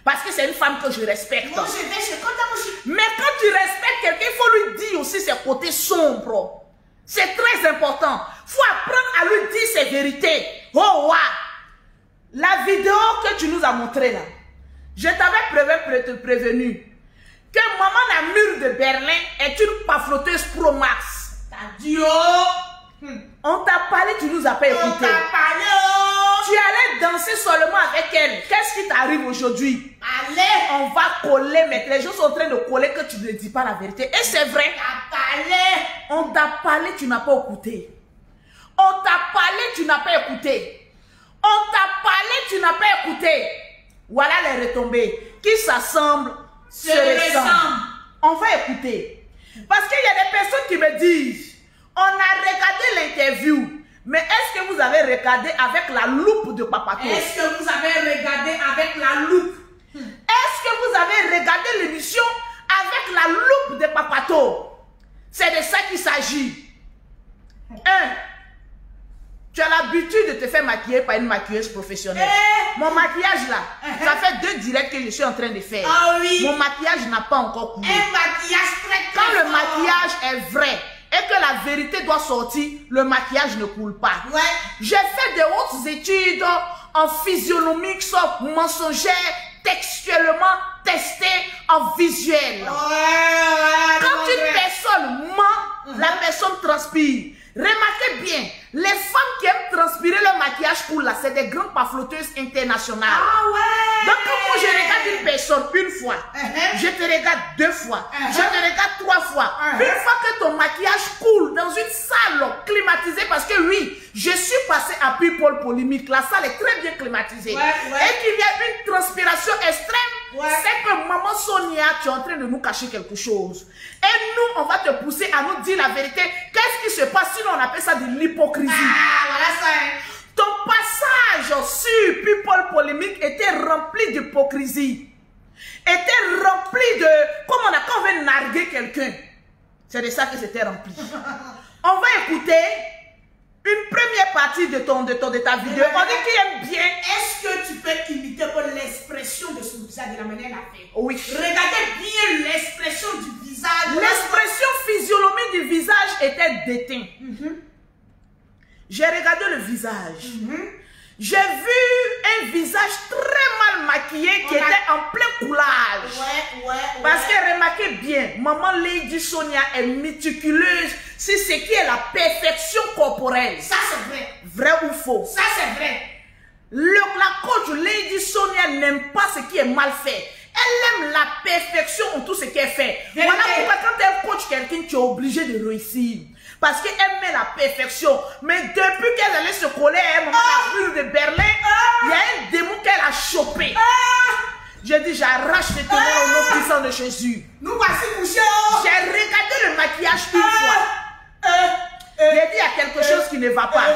Parce que c'est une femme que je respecte. Moi, je vais chez Coach Amouchi. Mais quand tu respectes quelqu'un, il faut lui dire aussi ses côtés sombres. C'est très important. Il faut apprendre à lui dire ses vérités. Oh, ouais. La vidéo que tu nous as montrée là, je t'avais prévenu que Maman Namur de Berlin est une pafloteuse pro max. On t'a parlé, tu nous as pas écouté. On t'a parlé. Tu allais danser seulement avec elle. Qu'est-ce qui t'arrive aujourd'hui? Allez. On va coller, mais les gens sont en train de coller que tu ne dis pas la vérité. Et c'est vrai. On t'a parlé, tu n'as pas écouté. On t'a parlé, tu n'as pas écouté. On t'a parlé, tu n'as pas écouté. Voilà les retombées. Qui s'assemblent, se ressemblent. On va écouter. Parce qu'il y a des personnes qui me disent, on a regardé l'interview, mais est-ce que vous avez regardé avec la loupe de Papato? Est-ce que vous avez regardé avec la loupe? Est-ce que vous avez regardé l'émission avec la loupe de Papato? C'est de ça qu'il s'agit. Tu as l'habitude de te faire maquiller par une maquilleuse professionnelle. Mon maquillage là, ça fait 2 directs que je suis en train de faire. Ah oui. Mon maquillage n'a pas encore coulé. Un maquillage très Quand le maquillage est vrai et que la vérité doit sortir, le maquillage ne coule pas. Ouais. J'ai fait de hautes études en physionomique, mensongère, textuellement testé en visuel. Quand une personne ment, la personne transpire. Remarquez bien, les femmes qui aiment transpirer leur maquillage cool là, c'est des grandes pafloteuses internationales. Ah ouais. Donc quand je regarde une personne une fois, je te regarde 2 fois, je te regarde 3 fois. Une fois que ton maquillage coule dans une salle climatisée, parce que oui, je suis passée à People Polémique, la salle est très bien climatisée. Et qu'il y a une transpiration extrême, c'est que Maman Sonia, tu es en train de nous cacher quelque chose. Et nous, on va te pousser à nous dire la vérité. Qu'est-ce qui se passe? Sinon, on appelle ça de l'hypocrisie. Voilà ça. Ton passage sur People Polémique était rempli d'hypocrisie. Était rempli de... Comme on a quand on veut narguer quelqu'un. C'est de ça que c'était rempli. On va écouter une première partie de ta vidéo. On dit qu'il aime bien. Est-ce que tu peux imiter l'expression de son visage de la manière la fait? Oui. Regardez bien l'expression du visage. L'expression physionomique du visage était déteinte. J'ai regardé le visage. J'ai vu un visage très mal maquillé qui était en plein coulage. Parce que remarquez bien, Maman Lady Sonia est méticuleuse sur ce qui est la perfection corporelle. Ça c'est vrai. Vrai ou faux? Ça c'est vrai. La coach Lady Sonia n'aime pas ce qui est mal fait. Elle aime la perfection en tout ce qu'elle fait. Voilà pourquoi quand elle coach quelqu'un, tu es obligé de réussir. Parce qu'elle met la perfection. Mais depuis qu'elle allait se coller à un moment de Berlin, il y a un démon qu'elle a chopé. J'ai dit, j'arrache les témoins au nom puissant de Jésus. Nous voici couchés. J'ai regardé le maquillage une fois. J'ai dit, il y a quelque chose qui ne va pas.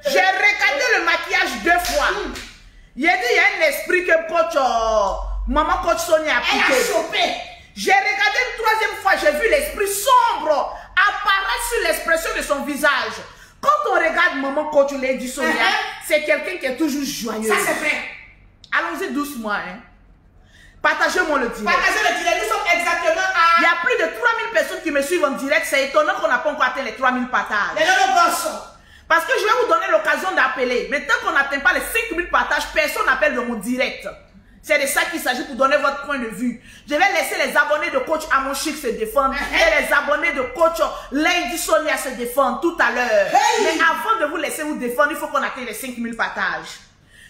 J'ai regardé le maquillage 2 fois. J'ai dit, il y a un esprit que coach, Maman Coach Sonia a appliqué. Elle a chopé. J'ai regardé une 3e fois, j'ai vu l'esprit sombre apparaître sur l'expression de son visage. Quand on regarde Maman Coach Lady Sonia, c'est quelqu'un qui est toujours joyeux. Ça c'est vrai. Allons-y doucement. Hein. Partagez-moi le direct. Partagez le direct. Nous sommes exactement à... Il y a plus de 3000 personnes qui me suivent en direct. C'est étonnant qu'on n'a pas encore atteint les 3000 partages. Les parce que je vais vous donner l'occasion d'appeler. Mais tant qu'on n'atteint pas les 5000 partages, personne n'appelle dans mon direct. C'est de ça qu'il s'agit pour donner votre point de vue. Je vais laisser les abonnés de coach Amon Chic se défendre et les abonnés de coach Lady Sonia se défendre tout à l'heure. Mais avant de vous laisser vous défendre, il faut qu'on atteigne les 5000 partages.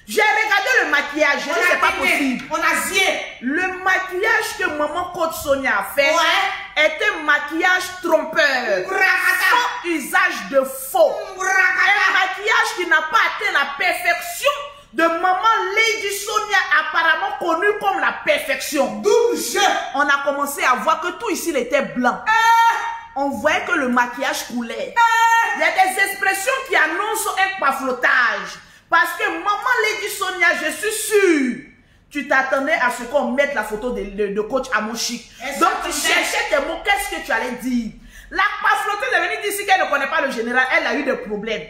J'ai regardé le maquillage, je dis c'est pas possible. On a zié. Le maquillage que Maman Coach Sonia a fait est un maquillage trompeur. Sans usage de faux. Un maquillage qui n'a pas atteint la perfection de Maman Lady Sonia, apparemment connue comme la perfection. On a commencé à voir que tout ici il était blanc. On voyait que le maquillage coulait. Il y a des expressions qui annoncent un paflotage. Parce que Maman Lady Sonia, je suis sûre, tu t'attendais à ce qu'on mette la photo de coach Amon Chic. Donc tu cherchais tes mots, qu'est-ce que tu allais dire? La pafloteuse est venue dire ici qu'elle ne connaît pas le général, elle a eu des problèmes.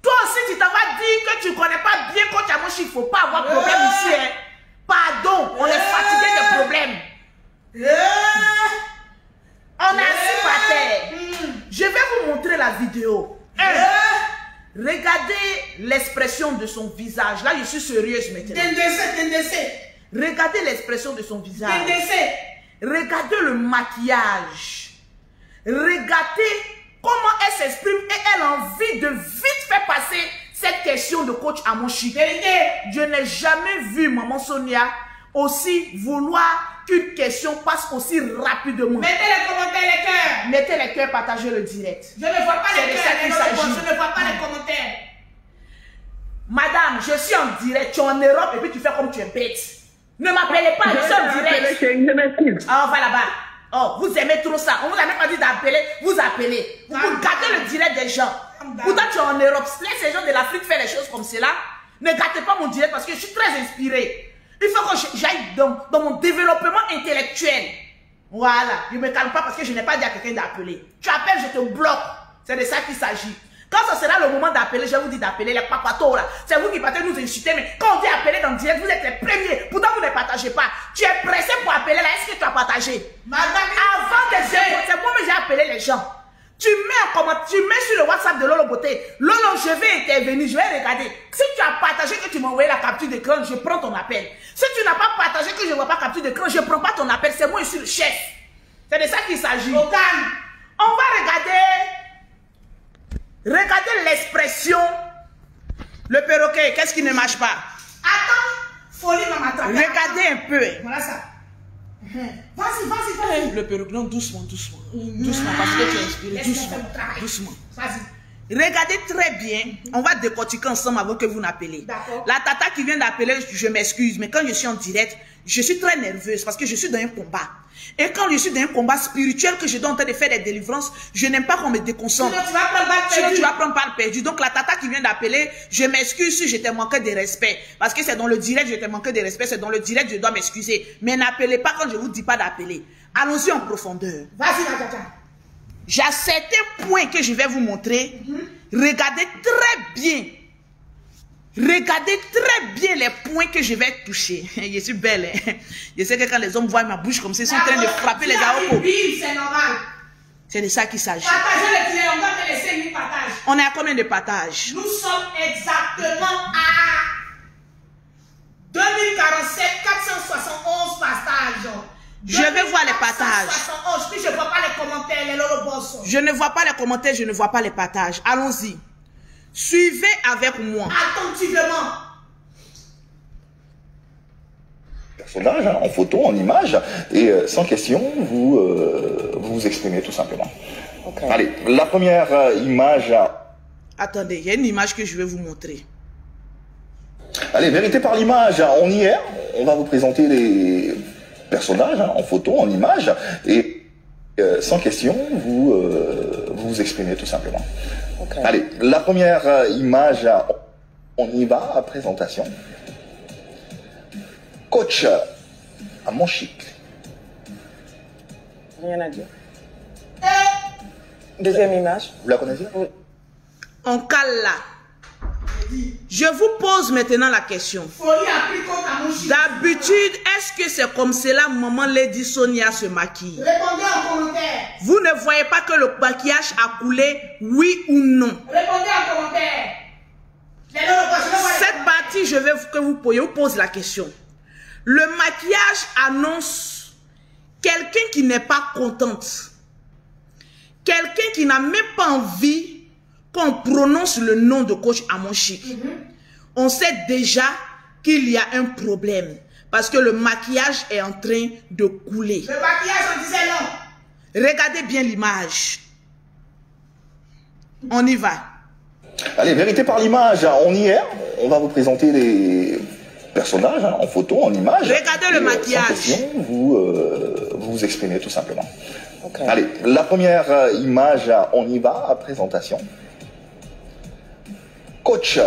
Toi aussi, tu t'en vas dire que tu ne connais pas bien coach Amon Chic, il ne faut pas avoir de problème ici. Hein. Pardon, on est fatigué des problèmes. On est assis par terre. Je vais vous montrer la vidéo. Regardez l'expression de son visage. Là, je suis sérieuse maintenant. Regardez l'expression de son visage. Regardez le maquillage. Regardez comment elle s'exprime et elle a envie de vite faire passer cette question de coach Amon Chic. Je n'ai jamais vu Maman Sonia aussi vouloir qu'une question passe aussi rapidement. Mettez les commentaires, les cœurs. Mettez les cœurs, partagez le direct. Je ne vois pas les cœurs, je ne vois pas les commentaires. Madame, je suis en direct, tu es en Europe et puis tu fais comme tu es bête. Ne m'appelez pas, je suis en direct. Ah, on va là-bas. Oh, vous aimez trop ça. On vous a même pas dit d'appeler, vous appelez. Vous gâtez le direct des gens. Pourtant, tu es en Europe. Laisse les gens de l'Afrique faire les choses comme cela. Ne gâtez pas mon direct parce que je suis très inspirée. Il faut que j'aille dans mon développement intellectuel. Voilà. Je ne me calme pas parce que je n'ai pas dit à quelqu'un d'appeler. Tu appelles, je te bloque. C'est de ça qu'il s'agit. Quand ce sera le moment d'appeler, je vous dis d'appeler les papatos là. C'est vous qui partez nous insulter, mais quand on dit appeler dans le direct, vous êtes les premiers. Pourtant, vous ne partagez pas. Tu es pressé pour appeler là. Est-ce que tu as partagé? Avant de dire, c'est moi que j'ai appelé les gens. Tu mets sur le WhatsApp de Lolo Beauté. Lolo, je vais intervenir, je vais regarder. Si tu as partagé que tu m'as envoyé la capture d'écran, je prends ton appel. Si tu n'as pas partagé que je ne vois pas capture d'écran, je ne prends pas ton appel. C'est moi, je suis le chef. C'est de ça qu'il s'agit. Au calme. On va regarder. Regardez l'expression. Le perroquet, qu'est-ce qui ne marche pas? Attends, folie va m'attraper. Regardez un peu. Voilà ça. Vas-y. Le perroquet, non, doucement. Doucement, parce que tu es inspiré. Doucement. Vas-y. Regardez très bien. On va décortiquer ensemble avant que vous n'appelez. La tata qui vient d'appeler, je m'excuse, mais quand je suis en direct, je suis très nerveuse parce que je suis dans un combat. Et quand je suis dans un combat spirituel que je dois en train de faire des délivrances, je n'aime pas qu'on me déconcentre. Sinon, tu vas prendre balle perdue. Donc, la tata qui vient d'appeler, je m'excuse si je t'ai manqué de respect. Parce que c'est dans le direct, je t'ai manqué de respect. C'est dans le direct, je dois m'excuser. Mais n'appelez pas quand je vous dis pas d'appeler. Allons-y en profondeur. Vas-y, ma tata. J'ai certains points que je vais vous montrer. Regardez très bien. Regardez très bien les points que je vais toucher. Je suis belle. Hein? Je sais que quand les hommes voient ma bouche comme ça, ils sont en train de frapper les aopos. C'est normal. C'est de ça qu'il s'agit. Partagez le direct, on va te laisser 1000 partages. On est à combien de partages? Nous sommes exactement à 2047 471 partages. Je vais voir les partages. Puis je ne vois pas les commentaires, les Lolo Boss. Je ne vois pas les commentaires, je ne vois pas les partages. Allons-y. Suivez avec moi. Attentivement. Personnage, hein, en photo, en image, et sans question, vous exprimez tout simplement. Okay. Allez, la première image. Attendez, il y a une image que je vais vous montrer. Allez, vérité par l'image, on y est. On va vous présenter les personnages, hein, en photo, en image, et sans question, vous exprimez tout simplement. Okay. Allez, la première image, on y va, à présentation. Coach Amon Chic. Rien à dire. Deuxième image. Vous la connaissez? Oui. On cale là. Je vous pose maintenant la question. D'habitude, est-ce que c'est comme cela maman Lady Sonia se maquille? Répondez en commentaire. Vous ne voyez pas que le maquillage a coulé, oui ou non? Répondez en commentaire. Cette partie, je veux que vous pose la question. Le maquillage annonce quelqu'un qui n'est pas contente. Quelqu'un qui n'a même pas envie qu'on prononce le nom de coach Amon Chic. On sait déjà qu'il y a un problème. Parce que le maquillage est en train de couler. Le maquillage, on disait non. Regardez bien l'image. On y va. Allez, vérité par l'image, on y est. On va vous présenter les personnages, hein, en photo, en image. Regardez le maquillage. Sans question, vous exprimez tout simplement. Okay. Allez, la première image, on y va, à présentation. Coach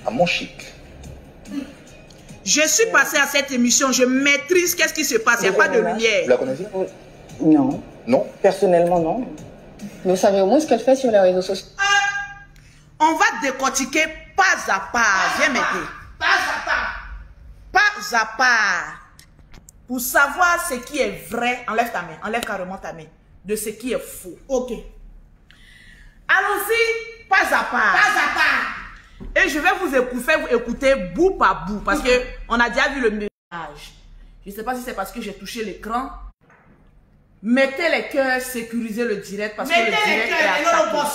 Amon Chic. Je suis passé à cette émission, je maîtrise qu'est-ce qui se passe, il n'y a pas de lumière. Vous la connaissez? Non. Non? Personnellement, non. Mais vous savez au moins ce qu'elle fait sur les réseaux sociaux. On va décortiquer pas à pas. Viens m'aider. Pas à pas. Pas à pas. Pour savoir ce qui est vrai, enlève ta main, enlève carrément ta main, de ce qui est faux. Ok. Allons-y, Pas à part. Pas à part. Et je vais faire vous écouter bout par bout. Parce qu'on a déjà vu le message. Je ne sais pas si c'est parce que j'ai touché l'écran. Mettez les cœurs, sécurisez le direct. Parce que le direct est attaqué.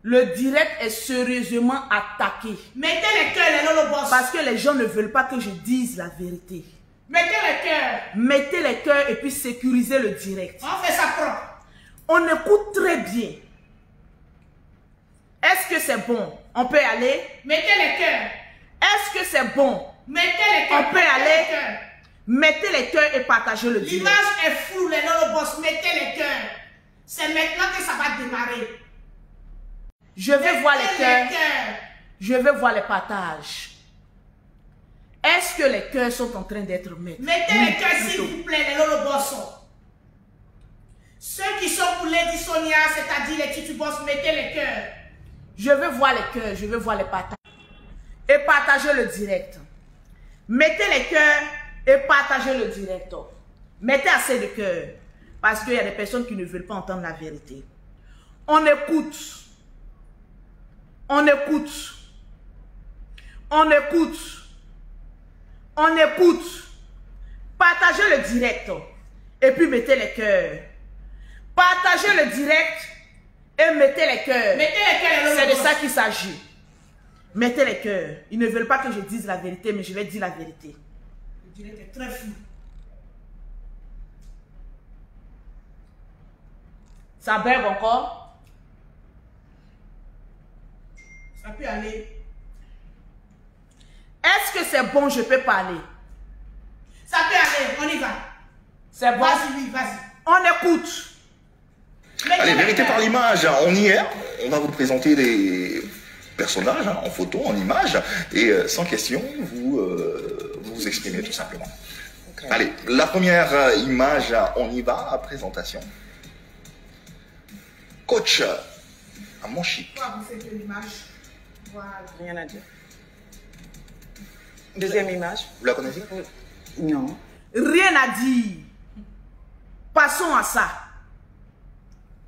Le direct est sérieusement attaqué. Mettez les cœurs, les lolo boss. Parce que les gens ne veulent pas que je dise la vérité. Mettez les cœurs. Mettez les cœurs et puis sécurisez le direct. On fait ça propre. On écoute très bien. Est-ce que c'est bon? On peut y aller? Mettez les cœurs. Est-ce que c'est bon? Mettez les cœurs. On peut y aller? Mettez les cœurs et partagez le direct. L'image est floue, les lolo boss. Mettez les cœurs. C'est maintenant que ça va démarrer. Je vais voir les cœurs. Je vais voir les partages. Est-ce que les cœurs sont en train d'être mis? Mettez les cœurs, s'il vous plaît, les lolo boss. Ceux qui sont pour Lady Sonia, c'est-à-dire les Titi Boss, mettez les cœurs. Je veux voir les cœurs, je veux voir les partages. Et partagez le direct. Mettez les cœurs et partagez le direct. Mettez assez de cœurs. Parce qu'il y a des personnes qui ne veulent pas entendre la vérité. On écoute. On écoute. On écoute. On écoute. Partagez le direct. Et puis mettez les cœurs. Partagez le direct. Et mettez les cœurs. Mettez les cœurs. C'est de ça qu'il s'agit. Mettez les cœurs. Ils ne veulent pas que je dise la vérité, mais je vais dire la vérité. Le direct est très flou. Ça bève encore? Ça peut aller. Est-ce que c'est bon, je peux parler? Ça peut aller, on y va. C'est bon? Vas-y, oui, vas-y. On écoute. Allez, vérité par l'image, on y est. On va vous présenter des personnages en photo, en image. Et sans question, vous exprimez tout simplement. Okay. Allez, la première image, on y va, présentation. Coach à mon chic. Voilà. Rien à dire. Deuxième image. Vous la connaissez? Non. Rien à dire. Passons à ça.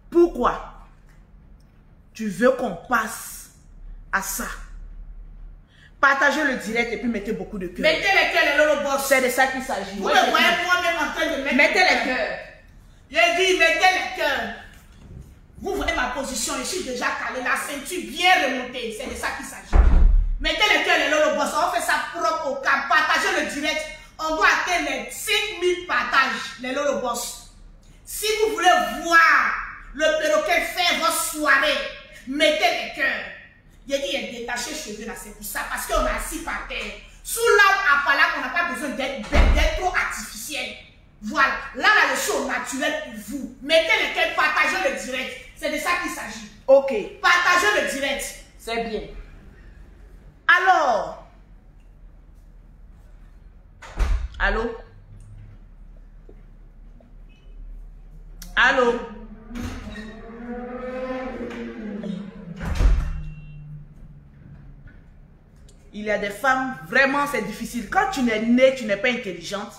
Pourquoi tu veux qu'on passe à ça? Partagez le direct et puis mettez beaucoup de cœur. Mettez les cœurs, les lolo boss. C'est de ça qu'il s'agit. Vous me voyez moi-même en train de mettre. Mettez les cœurs. J'ai dit, mettez les cœurs. Vous voyez ma position, je suis déjà calé, la ceinture bien remontée. C'est de ça qu'il s'agit. Mettez les cœurs, les lolo boss. On fait ça propre au cas. Partagez le direct. On doit atteindre les 5000 partages, les lolo boss. Si vous voulez voir le perroquet faire votre soirée, mettez les cœurs. Il a dit, il est détaché cheveux là, c'est pour ça, parce qu'on est assis par terre. Sous l'arbre à palac, on n'a pas besoin d'être trop artificiel. Voilà, là, la chose naturelle pour vous. Mettez les cœurs, partagez le direct. C'est de ça qu'il s'agit. Ok. Partagez le direct. C'est bien. Alors. Allô? Allô? Il y a des femmes, vraiment c'est difficile. Quand tu n'es née, tu n'es pas intelligente.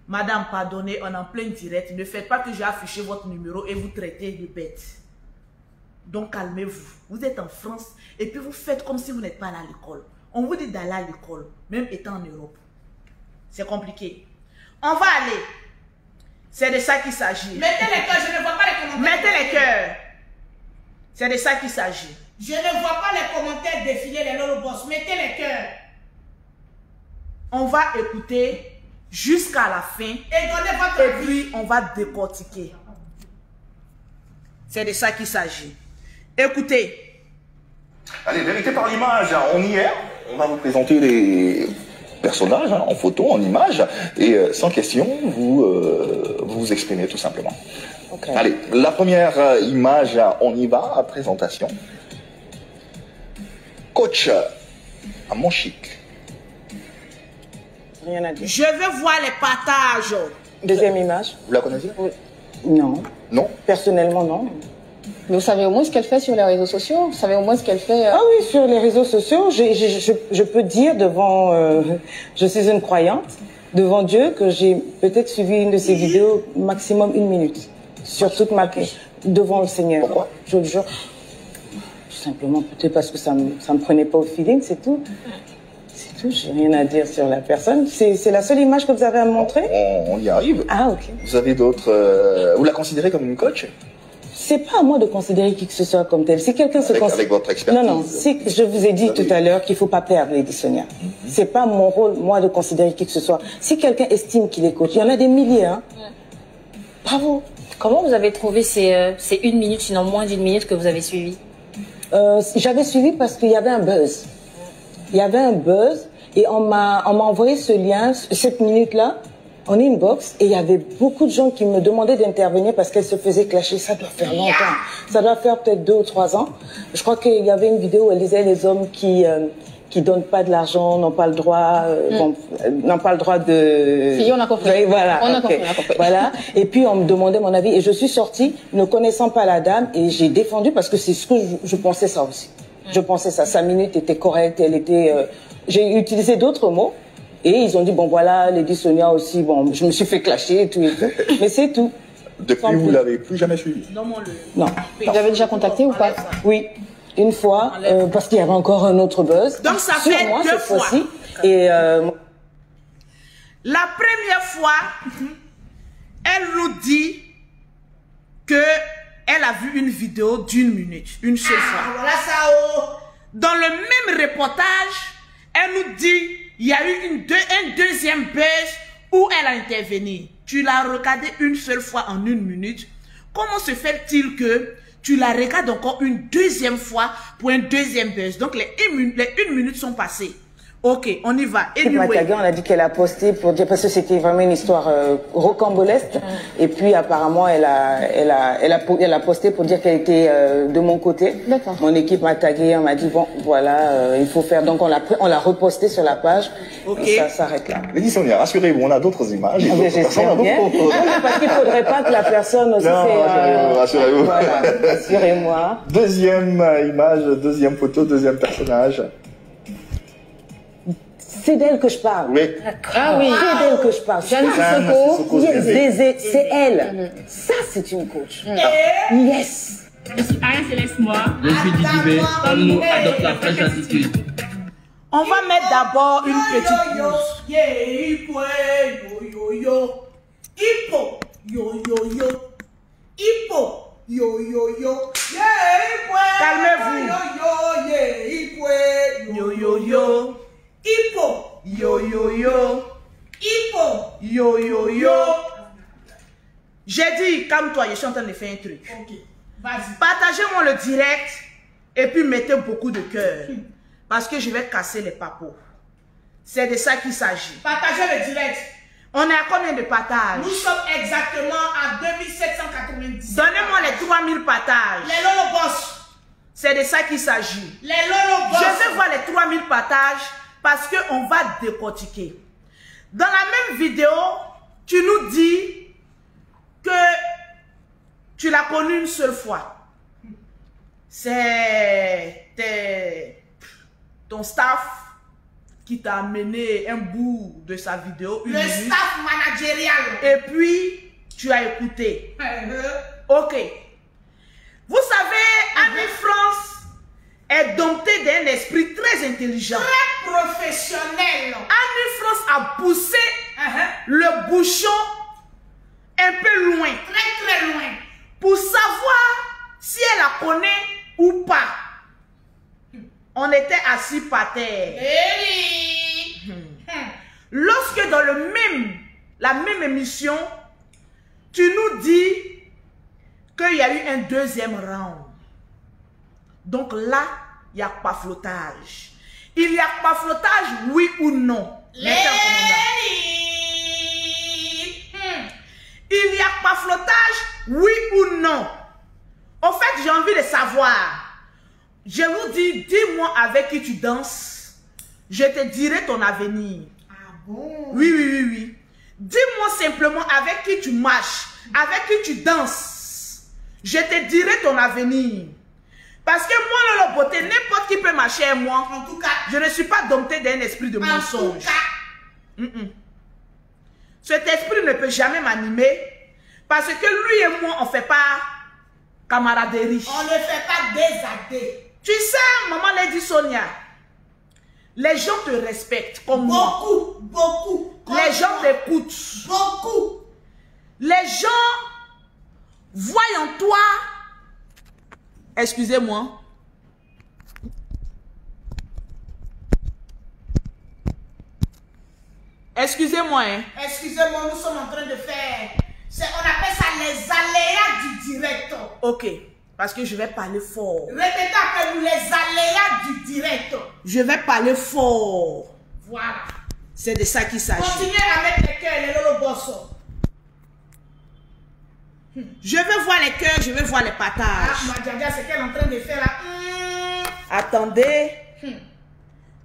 Madame, pardonnez, on est en plein direct. Ne faites pas que j'ai affiché votre numéro et vous traitez de bête. Donc calmez-vous. Vous êtes en France et puis vous faites comme si vous n'êtes pas allé à l'école. On vous dit d'aller à l'école, même étant en Europe. C'est compliqué. On va aller. C'est de ça qu'il s'agit. Mettez les cœurs, je ne vois pas les commentaires. Mettez les cœurs. C'est de ça qu'il s'agit. Je ne vois pas les commentaires défiler, les lolo boss. Mettez les cœurs. On va écouter jusqu'à la fin. Et donnez votre avis. Et puis, on va décortiquer. C'est de ça qu'il s'agit. Écoutez. Allez, vérité par l'image, on y est. On va vous présenter les personnages en photo, en image. Et sans question, vous exprimez tout simplement. Okay. Allez, la première image, on y va, présentation. Coach à mon chic. Rien à dire. Je veux voir les partages. Deuxième image. Vous la connaissez? Non. Non? Personnellement, non. Mais vous savez au moins ce qu'elle fait sur les réseaux sociaux? Vous savez au moins ce qu'elle fait Ah oui, sur les réseaux sociaux, je peux dire devant... je suis une croyante, devant Dieu, que j'ai peut-être suivi une de ses vidéos maximum 1 minute. Sur toute ma vie. devant le Seigneur. Pourquoi? Je le jure. Tout simplement, peut-être parce que ça me prenait pas au feeling, c'est tout. C'est tout, j'ai rien à dire sur la personne. C'est la seule image que vous avez à me montrer? On y arrive. Ah, ok. Vous avez d'autres... vous la considérez comme une coach? C'est pas à moi de considérer qui que ce soit comme tel. Si quelqu'un se considère... Avec votre expertise. Non, je vous ai dit tout à l'heure qu'il faut pas perdre, Lady Sonia. C'est pas mon rôle, moi, de considérer qui que ce soit. Si quelqu'un estime qu'il est coach, il y en a des milliers, hein. Bravo. Comment vous avez trouvé ces 1 minute, sinon moins d'1 minute que vous avez suivi? J'avais suivi parce qu'il y avait un buzz. Il y avait un buzz et on m'a envoyé ce lien, cette minute-là, en inbox, et il y avait beaucoup de gens qui me demandaient d'intervenir parce qu'elle se faisait clasher. Ça doit faire longtemps. Ça doit faire peut-être 2 ou 3 ans. Je crois qu'il y avait une vidéo où elle disait les hommes qui donnent pas de l'argent n'ont pas le droit, n'ont pas le droit de... Si, on a compris. Oui, voilà. On a Okay. compris. Voilà. Et puis on me demandait mon avis et je suis sortie ne connaissant pas la dame et j'ai défendu parce que c'est ce que je pensais ça aussi. Je pensais ça. Sa minute était correcte, elle était... j'ai utilisé d'autres mots. Et ils ont dit, bon voilà, Lady Sonia aussi, bon, je me suis fait clasher et tout. Mais c'est tout. Depuis, vous l'avez plus jamais suivi? Non. Vous avez déjà contacté ou pas? Oui, une fois, parce qu'il y avait encore un autre buzz. Donc ça sur fait moi, 2 cette fois. fois-ci. Et La première fois, elle nous dit que elle a vu une vidéo d'1 minute, une seule fois. Voilà ça, oh. Dans le même reportage, elle nous dit il y a eu un deuxième buzz où elle a intervenu. Tu l'as regardé une seule fois en 1 minute. Comment se fait-il que tu la regardes encore une deuxième fois pour un deuxième buzz? Donc les 1 minute sont passées. Ok, on y va. Mataga, on a dit qu'elle a posté pour dire, parce que c'était vraiment une histoire rocambolesque. Et puis apparemment, elle a posté pour dire qu'elle était de mon côté. D'accord. Mon équipe m'a tagué, on m'a dit bon, voilà, il faut faire. Donc on l'a reposté sur la page. Ok. Et ça s'arrête là. Lady Sonia, rassurez-vous, on a d'autres images. et d'autres J'espère personnes, bien. d'autres- Parce qu'il faudrait pas que la personne aussi Non, rassurez-vous. Voilà, rassurez-moi. Deuxième image, deuxième photo, deuxième personnage. C'est d'elle que je parle. Oui. Ah oui. C'est d'elle que je parle. Jeanne Jeanne Sissoko. Sissoko. Yes, Zézé, c'est elle. Ça, c'est une coach. Yes. Je suis Ariane Céleste Moi. Je suis Didibé. Comme nous adopte la fraîche attitude. On va mettre d'abord une petite Yo, yo, pause. yeah, hippo, yo, yo, yo. Hippo, yo, yo, yo. Hippo, yo, yo, yo. Yeah, hippo. Calmez-vous. Yo, yo, yeah, hippo. Yo yo yo. Hippo, Yo yo yo. hippo. Yo yo yo. J'ai dit, calme-toi, je suis en train de faire un truc. Ok, vas-y. Partagez-moi le direct et puis mettez beaucoup de cœur. Parce que je vais casser les papos. C'est de ça qu'il s'agit. Partagez le direct. On est à combien de partages? Nous sommes exactement à 2790. Donnez-moi les 3000 partages. Les Lolo Boss. C'est de ça qu'il s'agit. Les Lolo Boss. Je vais voir les 3000 partages parce qu'on va décortiquer. Dans la même vidéo, tu nous dis que tu l'as connue une seule fois. C'est ton staff qui t'a amené un bout de sa vidéo. Le staff managérial. Et puis, tu as écouté. Ok. Vous savez, Annie France est domptée d'un esprit très intelligent. Très professionnel. Annie France a poussé le bouchon un peu loin Très très loin. pour savoir si elle la connaît ou pas. On était assis par terre. Hey. Lorsque dans la même émission, tu nous dis qu'il y a eu un deuxième round. Donc là, il n'y a pas flottage. Il y a pas flottage, oui ou non? Mettez un commentaire. Il n'y a pas flottage, oui ou non? En fait, j'ai envie de savoir. Je vous dis, dis-moi avec qui tu danses. Je te dirai ton avenir. Ah bon? Oui, oui, oui, oui. Dis-moi simplement avec qui tu marches, avec qui tu danses. Je te dirai ton avenir. Parce que moi, la beauté, n'importe qui peut marcher avec moi. En tout cas, Je ne suis pas dompté d'un esprit de en mensonge. tout cas, Cet esprit ne peut jamais m'animer. Parce que lui et moi, on ne fait pas camaraderie. On ne fait pas désacter. Tu sais, maman Lady Sonia, les gens te respectent comme moi. Beaucoup, beaucoup. Les gens t'écoutent. Beaucoup. Les gens voient en toi, excusez-moi, excusez-moi, hein. Excusez-moi, nous sommes en train de faire... On appelle ça les aléas du direct. Ok, parce que je vais parler fort. Répétez après nous, les aléas du direct. Je vais parler fort. Voilà. C'est de ça qu'il s'agit. Continuez à mettre les cœurs, les lolobossos. Je veux voir les cœurs, je veux voir les Ah, partages. Madjadia, c'est qu'elle est en train de faire là. Attendez.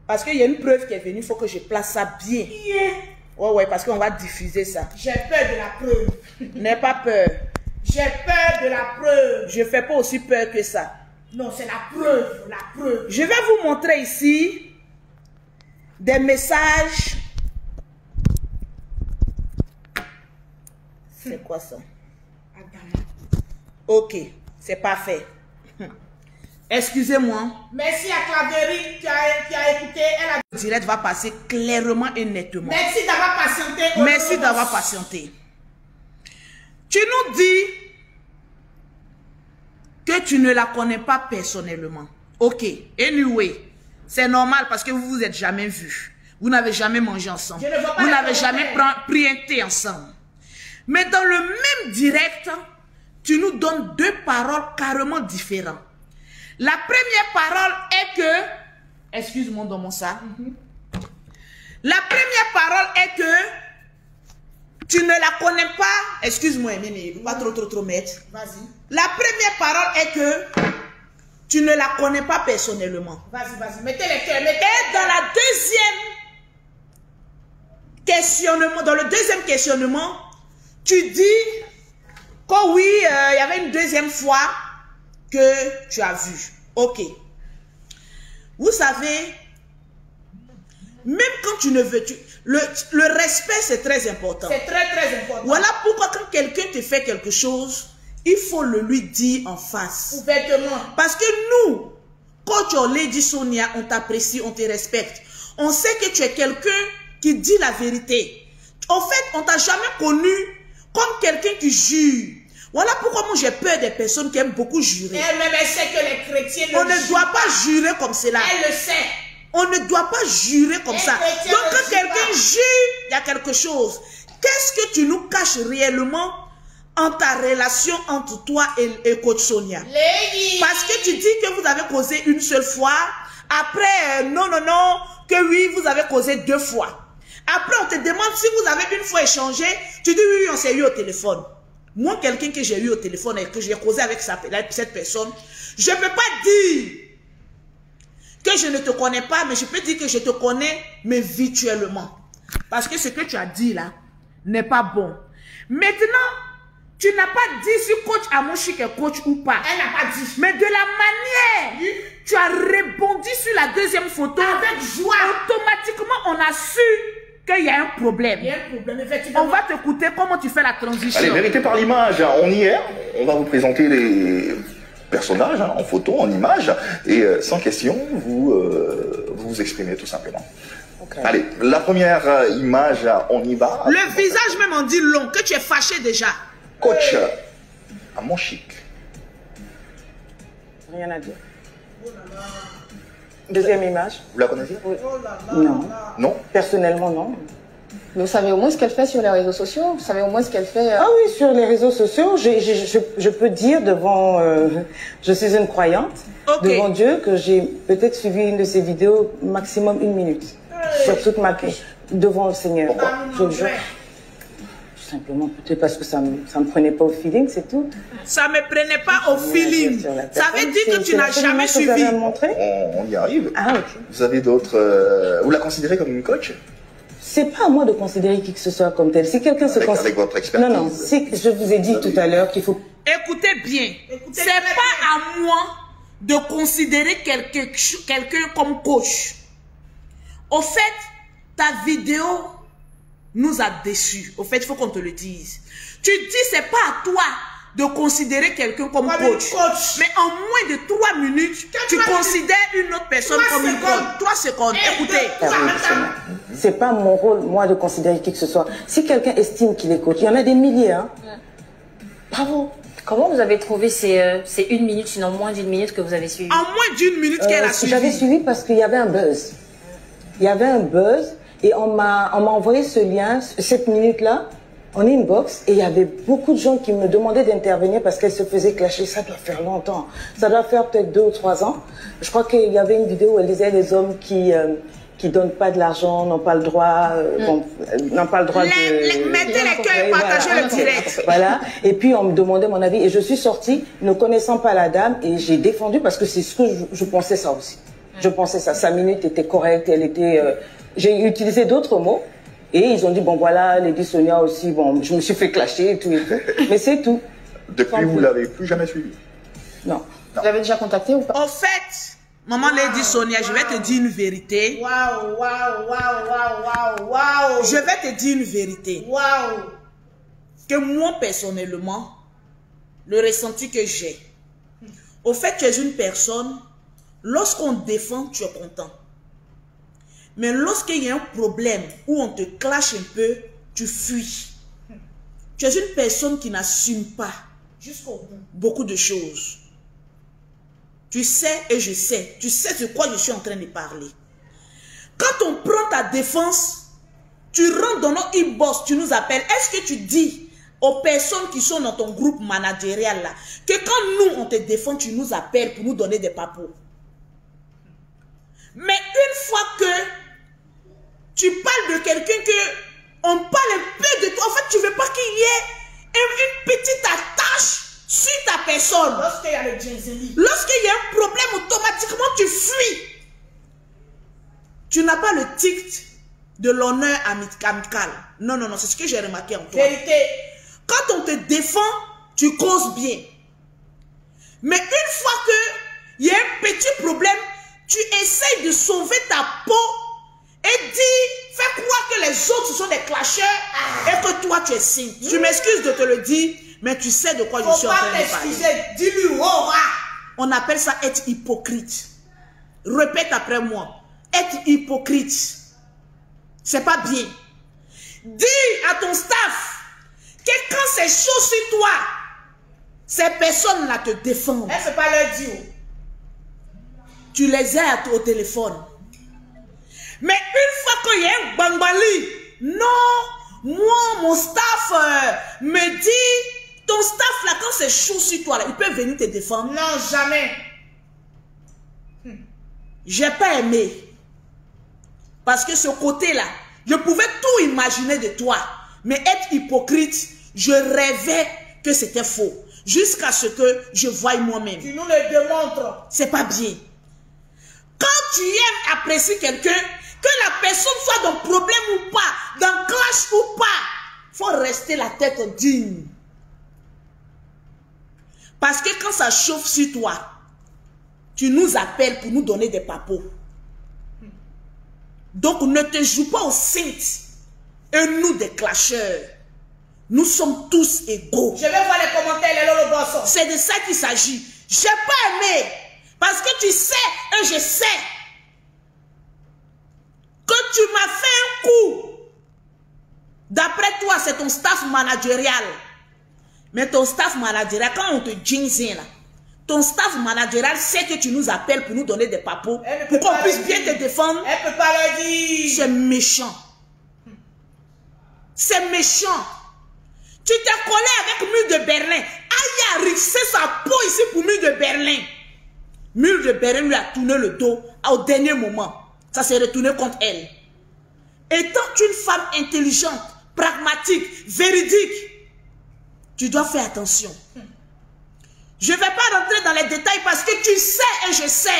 Parce qu'il y a une preuve qui est venue, il faut que je place ça bien. Ouais, parce qu'on va diffuser ça. J'ai peur de la preuve. N'aie pas peur. J'ai peur de la preuve. Je ne fais pas aussi peur que ça. Non, c'est la preuve, la preuve. Je vais vous montrer ici des messages. C'est quoi ça? Ok, c'est parfait. Excusez-moi. Merci à Claverie qui a écouté. Le direct va passer clairement et nettement. Merci d'avoir patienté. Merci d'avoir patienté. Tu nous dis que tu ne la connais pas personnellement. Ok, anyway, c'est normal parce que vous vous êtes jamais vus. Vous n'avez jamais mangé ensemble. Je ne vois pas Vous les n'avez jamais commentaires. pris un thé ensemble. Mais dans le même direct, tu nous donnes deux paroles carrément différentes. La première parole est que... Excuse-moi dans mon sac. La première parole est que tu ne la connais pas. Excuse-moi, Mimi, pas trop mettre. Vas-y. La première parole est que tu ne la connais pas personnellement. Vas-y. Mettez les cœurs. Et dans la dans le deuxième questionnement, tu dis que oui, il y avait une deuxième fois que tu as vu. Ok. Vous savez, même quand tu ne veux... Le respect, c'est très important. C'est très important. Voilà pourquoi quand quelqu'un te fait quelque chose, il faut le lui dire en face. Ouvertement. Parce que nous, coach Lady Sonia, on t'apprécie, on te respecte. On sait que tu es quelqu'un qui dit la vérité. En fait, on t'a jamais connu comme quelqu'un qui jure. Voilà pourquoi moi j'ai peur des personnes qui aiment beaucoup jurer. Elle-même, elle sait que les chrétiens On ne doit pas jurer comme cela. Elle le sait. On ne doit pas jurer comme ça. chrétien Donc ne quand jure quelqu'un pas. jure, il y a quelque chose. Qu'est-ce que tu nous caches réellement en ta relation entre toi et coach Sonia? Lady. Parce que tu dis que vous avez causé une seule fois. Après, non, que oui, vous avez causé deux fois. Après, on te demande si vous avez une fois échangé. Tu dis oui, on s'est eu au téléphone. Moi, quelqu'un que j'ai eu au téléphone et que j'ai causé avec cette personne, je ne peux pas dire que je ne te connais pas, mais je peux dire que je te connais, mais virtuellement. Parce que ce que tu as dit là n'est pas bon. Maintenant, tu n'as pas dit si coach Amoshik est coach ou pas. Elle n'a pas dit. Mais de la manière, tu as rebondi sur la deuxième photo. Avec joie. Automatiquement, on a su qu'il y a un problème. Il y a un problème, effectivement. On va t'écouter comment tu fais la transition. Allez, vérité par l'image, on y est. On va vous présenter les personnages en photo, en image. Et sans question, vous exprimez tout simplement. Ok. Allez, la première image, on y va. Le visage même en dit long, que tu es fâché déjà. Coach Amoshik. Rien à dire. Deuxième image. Vous la connaissez? Non. Non? Personnellement, non. Mais vous savez au moins ce qu'elle fait sur les réseaux sociaux? Vous savez au moins ce qu'elle fait Ah oui, sur les réseaux sociaux, je peux dire devant... je suis une croyante. Ok. Devant Dieu que j'ai peut-être suivi une de ses vidéos maximum 1 minute. Sur toute ma vie. Devant le Seigneur. Pourquoi? Je le jure. Tout simplement, peut-être parce que ça me prenait pas au feeling, c'est tout. Ça ne me prenait pas au feeling. Sur la Ça veut personne, dire que c'est tu la n'as seule jamais image que vous avez suivi. à me montrer. On y arrive. Ah, ok. Vous avez d'autres... vous la considérez comme une coach? C'est pas à moi de considérer qui que ce soit comme tel. Si quelqu'un se considère... Avec votre expertise. Non, je vous ai dit tout à l'heure qu'il faut... Écoutez bien. C'est pas à moi de considérer quelqu'un comme coach. Au fait, ta vidéo nous a déçus. Au fait, il faut qu'on te le dise. Tu dis, c'est pas à toi de considérer quelqu'un comme coach. Mais en moins de 3 minutes, tu considères une autre personne comme une coach. 3 secondes, écoutez. C'est pas mon rôle, moi, de considérer qui que ce soit. Si quelqu'un estime qu'il est coach, il y en a des milliers, hein. Bravo. Comment vous avez trouvé ces 1 minute, sinon moins d'1 minute que vous avez suivi? En moins d'1 minute qu'elle a suivi. J'avais suivi parce qu'il y avait un buzz. Il y avait un buzz et on m'a envoyé ce lien, cette minute-là, en inbox, et il y avait beaucoup de gens qui me demandaient d'intervenir parce qu'elle se faisait clasher. Ça doit faire longtemps. Ça doit faire peut-être 2 ou 3 ans. Je crois qu'il y avait une vidéo où elle disait les hommes qui donnent pas de l'argent n'ont pas le droit, n'ont pas le droit de... Mettez les cœurs et partagez le direct. Voilà. Et puis on me demandait mon avis et je suis sortie ne connaissant pas la dame et j'ai défendu parce que c'est ce que je pensais ça aussi. Je pensais ça. Sa minute était correcte, elle était... j'ai utilisé d'autres mots et ils ont dit bon voilà, Lady Sonia aussi, bon je me suis fait clasher et tout et tout. Mais c'est tout. Depuis vous l'avez plus jamais suivi? Non. Vous l'avez déjà contacté ou pas? En fait, maman Lady Sonia, je vais te dire une vérité. Waouh, waouh, waouh, waouh, waouh. Je vais te dire une vérité. Waouh. Que moi, personnellement, le ressenti que j'ai. Au fait, tu es une personne, lorsqu'on défend, tu es content. Mais lorsqu'il y a un problème où on te clash un peu, tu fuis. Tu es une personne qui n'assume pas Jusqu'au bout. beaucoup de choses. Tu sais et je sais. Tu sais de quoi je suis en train de parler. Quand on prend ta défense, tu rentres dans notre inbox, tu nous appelles. Est-ce que tu dis aux personnes qui sont dans ton groupe managérial là, que quand nous on te défend, tu nous appelles pour nous donner des papos? Mais une fois que tu parles de quelqu'un que on parle un peu de toi, en fait tu veux pas qu'il y ait une petite attache sur ta personne. Lorsqu'il y a le Jenzeli. Lorsqu'il y a un problème, automatiquement tu fuis. Tu n'as pas le titre de l'honneur amical. Non, non, non, c'est ce que j'ai remarqué en toi. Vérité. Quand on te défend, tu causes bien. Mais une fois qu'il y a un petit problème, tu essayes de sauver ta peau et fais croire que les autres ce sont des clasheurs et que toi tu es saint. Je m'excuse de te le dire, mais tu sais de quoi je suis en train de parler. Dis-lui, on appelle ça être hypocrite. Répète après moi. Être hypocrite. C'est pas bien. Dis à ton staff que quand c'est chaud sur toi, ces personnes-là te défendent. elle ne peut pas leur dire. Tu les aides au téléphone. Mais une fois qu'il y a un bangbali, non, moi, mon staff me dit, ton staff là, quand c'est chaud sur toi, là, il peut venir te défendre. Non, jamais. J'ai pas aimé. Parce que ce côté-là, je pouvais tout imaginer de toi. Mais être hypocrite, je rêvais que c'était faux. Jusqu'à ce que je voie moi-même. Tu nous le démontres. C'est pas bien. Quand tu aimes apprécier quelqu'un, que la personne soit dans problème ou pas, dans clash ou pas, il faut rester la tête digne. Parce que quand ça chauffe sur toi, tu nous appelles pour nous donner des papos. Donc ne te joue pas aux saintes et nous des clasheurs. Nous sommes tous égaux. Je vais voir les commentaires, les lolo bossons. C'est de ça qu'il s'agit. J'ai pas aimé. Parce que tu sais et je sais que tu m'as fait un coup. D'après toi, c'est ton staff managérial. Mais ton staff managérial, quand on te jeansin là, ton staff managérial sait que tu nous appelles pour nous donner des papos, pour qu'on puisse bien te défendre. Elle ne peut pas le dire. C'est méchant. C'est méchant. Tu t'es collé avec Mur de Berlin. Aïe, a rixé sa peau ici pour Mur de Berlin. Mur de Berlin lui a tourné le dos au dernier moment. Ça s'est retourné contre elle. Étant une femme intelligente, pragmatique, véridique, tu dois faire attention. Je ne vais pas rentrer dans les détails parce que tu sais et je sais.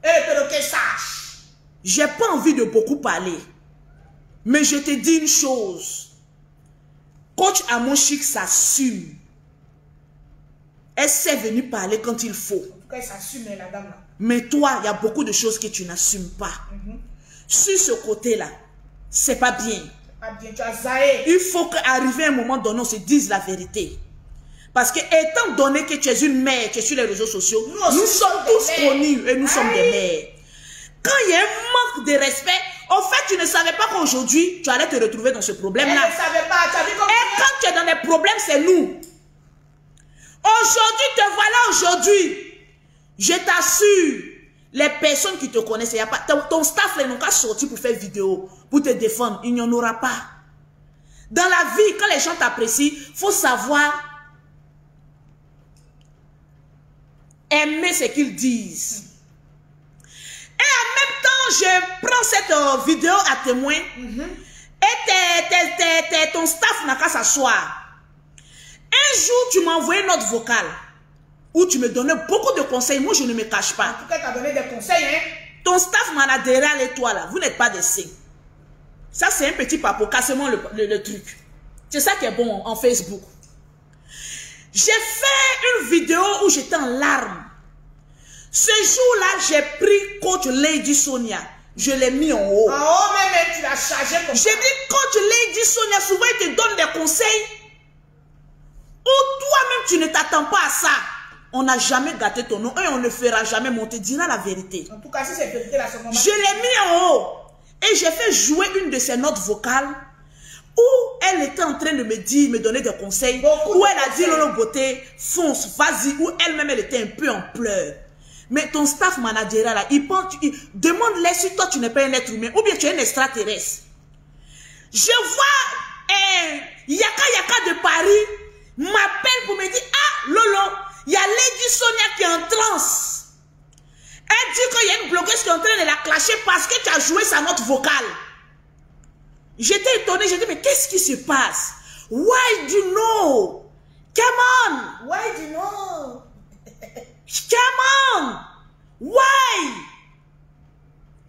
Et que sache. J'ai pas envie de beaucoup parler. Mais je te dis une chose. Coach Amon Chic s'assume. Elle sait venir parler quand il faut. En tout cas, elle s'assume, la dame là. Mais toi, il y a beaucoup de choses que tu n'assumes pas. Sur ce côté-là, c'est pas bien. Pas bien, tu as zaé. Il faut qu'arriver un moment donné, on se dise la vérité. Parce que étant donné que tu es une mère, tu es sur les réseaux sociaux, nous sommes tous connus et nous sommes des mères. Quand il y a un manque de respect, en fait, tu ne savais pas qu'aujourd'hui, tu allais te retrouver dans ce problème-là. Elle ne savait pas. Tu as vu comme et quand tu es dans des problèmes, c'est nous. Aujourd'hui, te voilà aujourd'hui. Je t'assure, les personnes qui te connaissent, y a pas, ton staff n'ont qu'à sortir pour faire vidéo, pour te défendre. Il n'y en aura pas. Dans la vie, quand les gens t'apprécient, il faut savoir aimer ce qu'ils disent. Et en même temps, je prends cette vidéo à témoin et ton staff n'a qu'à s'asseoir. Un jour, tu m'as envoyé une note vocale où tu me donnais beaucoup de conseils. Moi, je ne me cache pas. En tout cas, tu as donné des conseils, hein. Ton staff managérial et toi, là, vous n'êtes pas des saints. Ça, c'est un petit papo. Cassez-moi le truc. C'est ça qui est bon en Facebook. J'ai fait une vidéo où j'étais en larmes. Ce jour-là, j'ai pris coach Lady Sonia. Je l'ai mis en haut. En haut, même, tu l'as chargé comme ça. J'ai dit, coach Lady Sonia, souvent, il te donne des conseils où toi-même, tu ne t'attends pas à ça. On n'a jamais gâté ton nom et on ne fera jamais monter. Dira la vérité. En tout cas, si c'est vérité, là, c'est moment. Je l'ai mis en haut. Et j'ai fait jouer une de ses notes vocales où elle était en train de me dire, me donner des conseils. Où elle a dit, Lolo Beauté, fonce, vas-y. Où elle-même, elle était un peu en pleurs. Mais ton staff managérial, là, il demande-les si toi, tu n'es pas un être humain ou bien tu es un extraterrestre. Je vois Yaka de Paris m'appelle pour me dire, ah, Lolo, il y a Lady Sonia qui est en transe. Elle dit qu'il y a une blogueuse qui est en train de la clasher parce que tu as joué sa note vocale. J'étais étonnée, j'ai dit, mais qu'est-ce qui se passe? Why do you know? Come on! Why do you know? Come on! Why?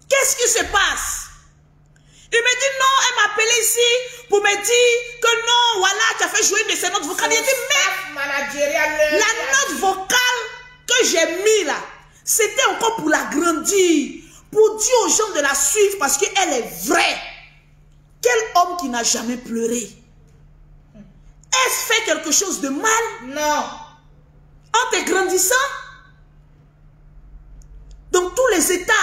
Qu'est-ce qui se passe? Il me dit non, elle m'a appelé ici pour me dire que non, voilà, tu as fait jouer une de ces notes vocales. Il dit, mais la note vocale que j'ai mis là, c'était encore pour l'agrandir, pour dire aux gens de la suivre parce qu'elle est vraie. Quel homme qui n'a jamais pleuré? Est-ce fait quelque chose de mal? Non. En te grandissant? Dans tous les états.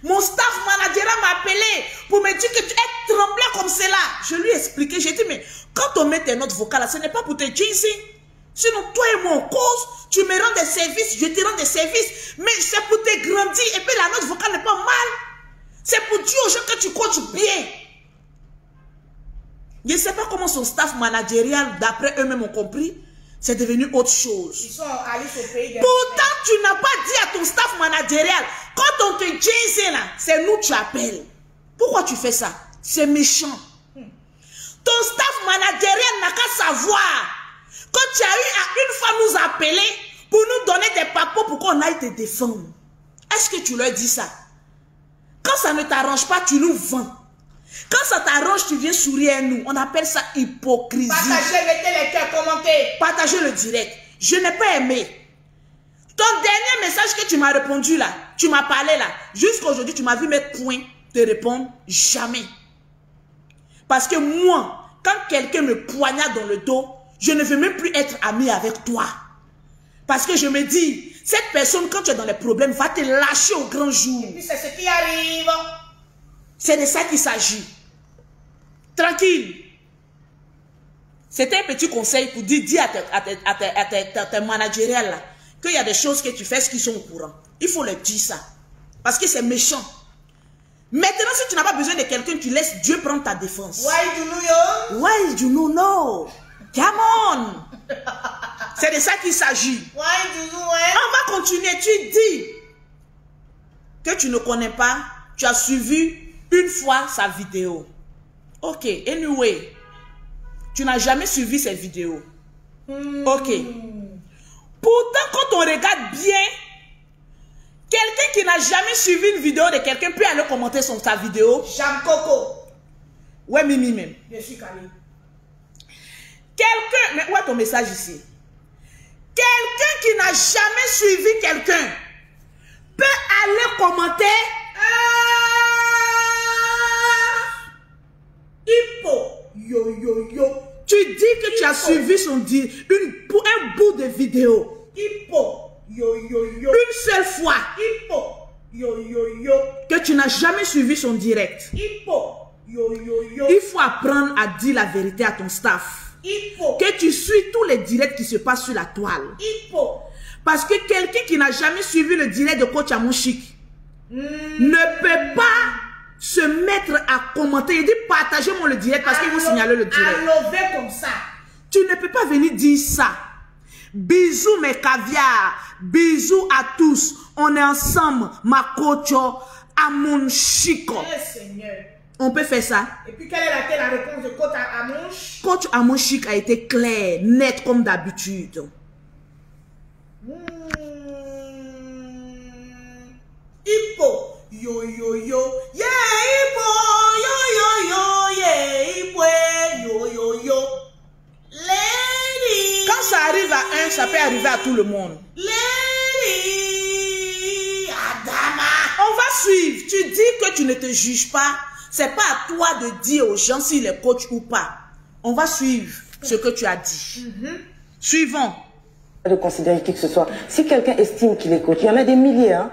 Mon staff manager m'a appelé pour me dire que tu es tremblé comme cela. Je lui ai expliqué, j'ai dit, mais quand on met tes notes vocales, ce n'est pas pour te teaser. Sinon, toi et moi, on cause, tu me rends des services, je te rends des services, mais c'est pour te grandir. Et puis la note vocale n'est pas mal. C'est pour dire aux gens que tu coaches bien. Je ne sais pas comment son staff managérial, d'après eux-mêmes, ont compris. C'est devenu autre chose. Ils sont allés au pays. Pourtant, tu n'as pas dit à ton staff managérial, quand on te dit là, c'est nous que tu appelles. Pourquoi tu fais ça? C'est méchant. Ton staff managérial n'a qu'à savoir que tu as eu à une fois nous appeler pour nous donner des papos pour qu'on aille te défendre. Est-ce que tu leur dis ça? Quand ça ne t'arrange pas, tu nous vends. Quand ça t'arrange, tu viens sourire à nous. On appelle ça hypocrisie. Partagez, mettez les cœurs, commentez. Partagez le direct. Je n'ai pas aimé. Ton dernier message que tu m'as répondu là, tu m'as parlé là, jusqu'à aujourd'hui, tu m'as vu mettre point, te répondre jamais. Parce que moi, quand quelqu'un me poignarde dans le dos, je ne veux même plus être ami avec toi. Parce que je me dis, cette personne, quand tu es dans les problèmes, va te lâcher au grand jour. Et puis c'est ce qui arrive. C'est de ça qu'il s'agit. Tranquille. C'était un petit conseil pour dire à tes managériales là, qu'il y a des choses que tu fais qui sont au courant. Il faut leur dire ça. Parce que c'est méchant. Maintenant, si tu n'as pas besoin de quelqu'un, tu laisses Dieu prendre ta défense. Why do you know? Why do you know? Come on. C'est de ça qu'il s'agit. Why do you know? On va continuer. Tu dis que tu ne connais pas. Tu as suivi une fois sa vidéo. Ok, anyway. Tu n'as jamais suivi ses vidéos. Ok. Pourtant, quand on regarde bien, quelqu'un qui n'a jamais suivi une vidéo de quelqu'un peut aller commenter sa vidéo. Jam Coco. Ouais, Mimi même. Je suis calé. Quelqu'un, mais où est ton message ici? Quelqu'un qui n'a jamais suivi quelqu'un peut aller commenter. Hippo. Yo, yo, yo. Tu dis que tu as suivi son pour un un bout de vidéo. Hippo. Yo, yo, yo. Une seule fois. Hippo. Yo, yo, yo. Que tu n'as jamais suivi son direct. Hippo. Yo, yo, yo. Il faut apprendre à dire la vérité à ton staff. Hippo. Que tu suis tous les directs qui se passent sur la toile. Hippo. Parce que quelqu'un qui n'a jamais suivi le direct de coach Amon Chic ne peut pas se mettre à commenter. Il dit partagez-moi le direct parce qu'il vous signaler le direct. À lever comme ça. Tu ne peux pas venir dire ça. Bisous mes caviars. Bisous à tous. On est ensemble. Ma coach Amon Chic. Eh Seigneur. On peut faire ça. Et puis quelle est la réponse de coach Amonch? Coach Amon Chic a été clair, net comme d'habitude. Hippo. Yo, yo, yo. Yeah, hippo. Yo, yo, yo. Yeah, hippo. Yo, yo, yo. Lady. Quand ça arrive à un, ça peut arriver à tout le monde. Lady. Adama. On va suivre. Tu dis que tu ne te juges pas. C'est pas à toi de dire aux gens s'il est coach ou pas. On va suivre ce que tu as dit. Suivons. De considérer qui que ce soit. Si quelqu'un estime qu'il est coach, il y en a des milliers. Hein.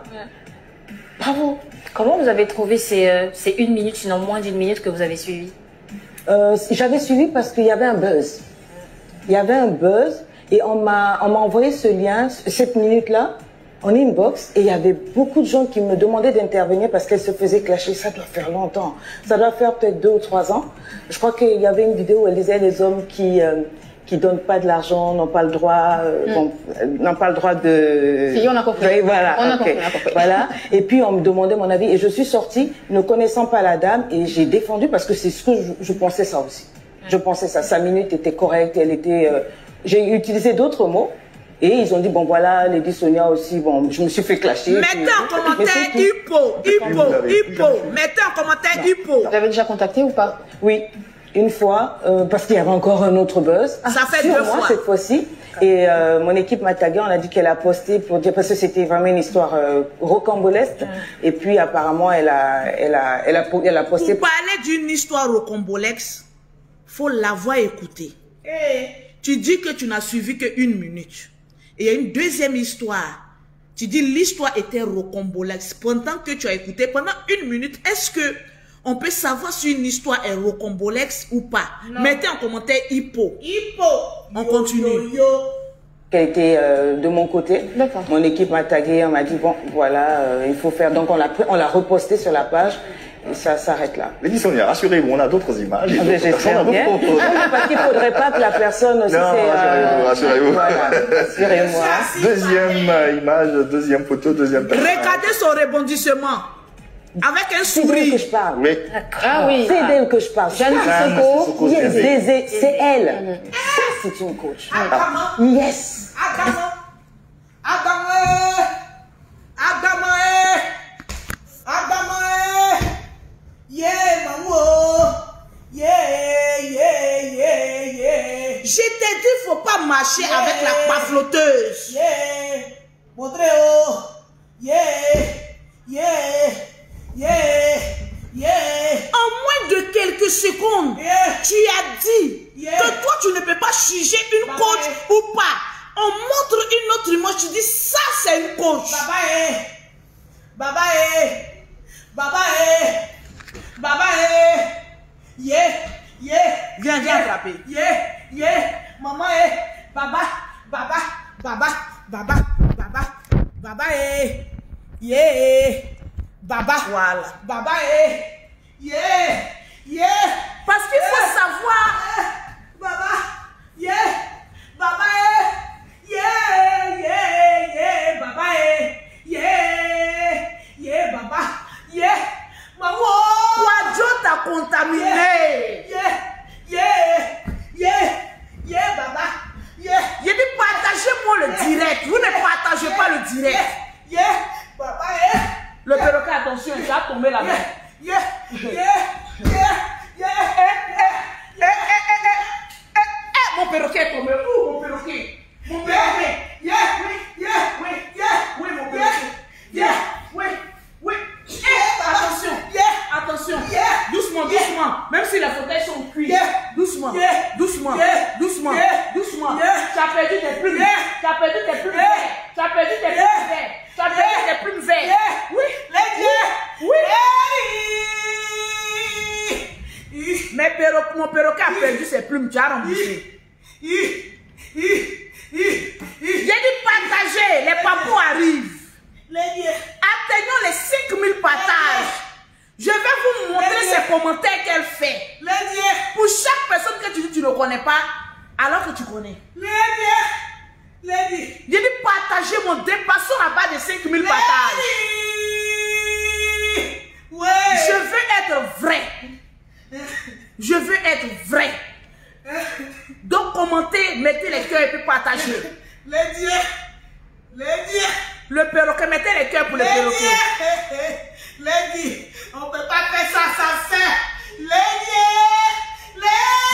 Bravo. Comment vous avez trouvé ces 1 minute, sinon moins d'1 minute que vous avez suivi? J'avais suivi parce qu'il y avait un buzz. Il y avait un buzz et on m'a envoyé ce lien, cette minute-là, en inbox, et il y avait beaucoup de gens qui me demandaient d'intervenir parce qu'elles se faisaient clasher. Ça doit faire longtemps. Ça doit faire peut-être 2 ou 3 ans. Je crois qu'il y avait une vidéo où elle disait les hommes qui donnent pas de l'argent n'ont pas le droit, n'ont pas le droit de. Si, on a compris. Oui, voilà. On a Okay. compris. Voilà. Et puis on me demandait mon avis et je suis sortie ne connaissant pas la dame et j'ai défendu parce que c'est ce que je pensais ça aussi. Je pensais ça. Sa minute était correcte. Elle était. J'ai utilisé d'autres mots. Et ils ont dit, bon voilà, Lady Sonia aussi, bon, je me suis fait clasher. Mettez en commentaire hippo. Mettez en commentaire hippo. Vous avez déjà contacté ou pas? Oui, une fois, parce qu'il y avait encore un autre buzz. Ça fait sur 2 moi fois. cette fois-ci. Et mon équipe m'a tagué, on a dit qu'elle a posté pour dire, parce que c'était vraiment une histoire rocambolesque. Et puis apparemment, elle a posté. Pour parler d'une histoire rocambolesque, faut l'avoir écoutée. Tu dis que tu n'as suivi que 1 minute. Et il y a une deuxième histoire. Tu dis l'histoire était rocambolesque. Pendant que tu as écouté, pendant 1 minute, est-ce que on peut savoir si une histoire est rocambolesque ou pas? Non. Mettez en commentaire hippo. Hippo. On continue. Yo, yo, yo. Qui a été de mon côté. D'accord. Mon équipe m'a tagué, on m'a dit, bon, voilà, il faut faire. Donc on l'a reposté sur la page. Et ça s'arrête là. Lady Sonia, rassurez-vous, on a d'autres images. Et d'autres personnes J'espère à vous bien. proposer. Parce qu'il ne faudrait pas que la personne aussi... Non, rassurez-vous. Voilà, rassurez-moi. Deuxième image, deuxième photo, deuxième personne. Regardez son rebondissement. Avec un C'est d'elle que sourire. je parle. Oui. Ah oui. C'est d'elle que je parle. Jeanne Jeanne Sissoko. Sissoko. Yes, c'est elle. Ça, c'est une coach. Adama. Yes. Adama. Adama. Adama. Adama. Yeah, maman. Yeah, yeah, yeah, yeah. Je t'ai dit, faut pas marcher avec la pafloteuse. Yeah. Montrez-oh. Yeah. Yeah. Yeah. Yeah. En moins de quelques secondes, Yeah. tu as dit Yeah. que toi, tu ne peux pas juger une Baba, coach ou pas. On montre une autre image, tu dis, ça, c'est une coach. Baba eh. Baba eh. Baba eh. Baba eh. Yeah. Yeah. Viens, viens attraper. Yeah. Yeah. Maman eh. Baba. Baba. Baba. Baba. Baba. Baba eh. Yeah. Baba. Voilà. Baba eh. Yeah. Yeah. Parce qu'il faut savoir. Baba. Yeah. Baba eh. Yeah. Yeah. Yeah. Baba eh. Yeah. Yeah. Baba. Yeah. Maman. Quadjo t'a contaminé. Yeah. Yeah. Yeah. Yeah. Baba. Yeah. Je dis, partagez-moi le direct. Vous ne partagez pas le direct. Yeah. Yeah. Baba eh. Le perroquet, attention, il va tomber là-bas. Yeah. Yeah. Yeah. Yeah. Mon perroquet est tombé. Où mon perroquet? Mon perroquet. Yeah. Oui. Yeah. Oui. Yeah. Oui, mon perroquet. Yeah. Oui, oui. Attention. Yeah. Attention. Yeah. Doucement, Yeah. doucement. Même si les fauteuils sont cuits. Yeah. Doucement. Yeah. Doucement. Yeah. Doucement. Yeah. Doucement. Yeah. Tu as perdu tes plumes. Tu as perdu tes plumes vertes. Tu as perdu tes plumes vertes. Tu as perdu tes plumes vertes. Oui. Oui. Mais mon perroquet a perdu ses plumes. Tu as remboursé. J'ai dit partager. Les papous arrivent. Atteignons les 5000 partages. Je vais vous montrer ces commentaires qu'elle fait. Pour chaque personne que tu dis que tu ne connais pas, alors que tu connais. J'ai dit partager mon dépassons la barre de 5000 partages. Je veux être vrai. Je veux être vrai. Donc commentez, mettez les cœurs et puis partagez. Le perroquet, mettez les cœurs pour le perroquet. On ne peut pas faire ça sans faire. Il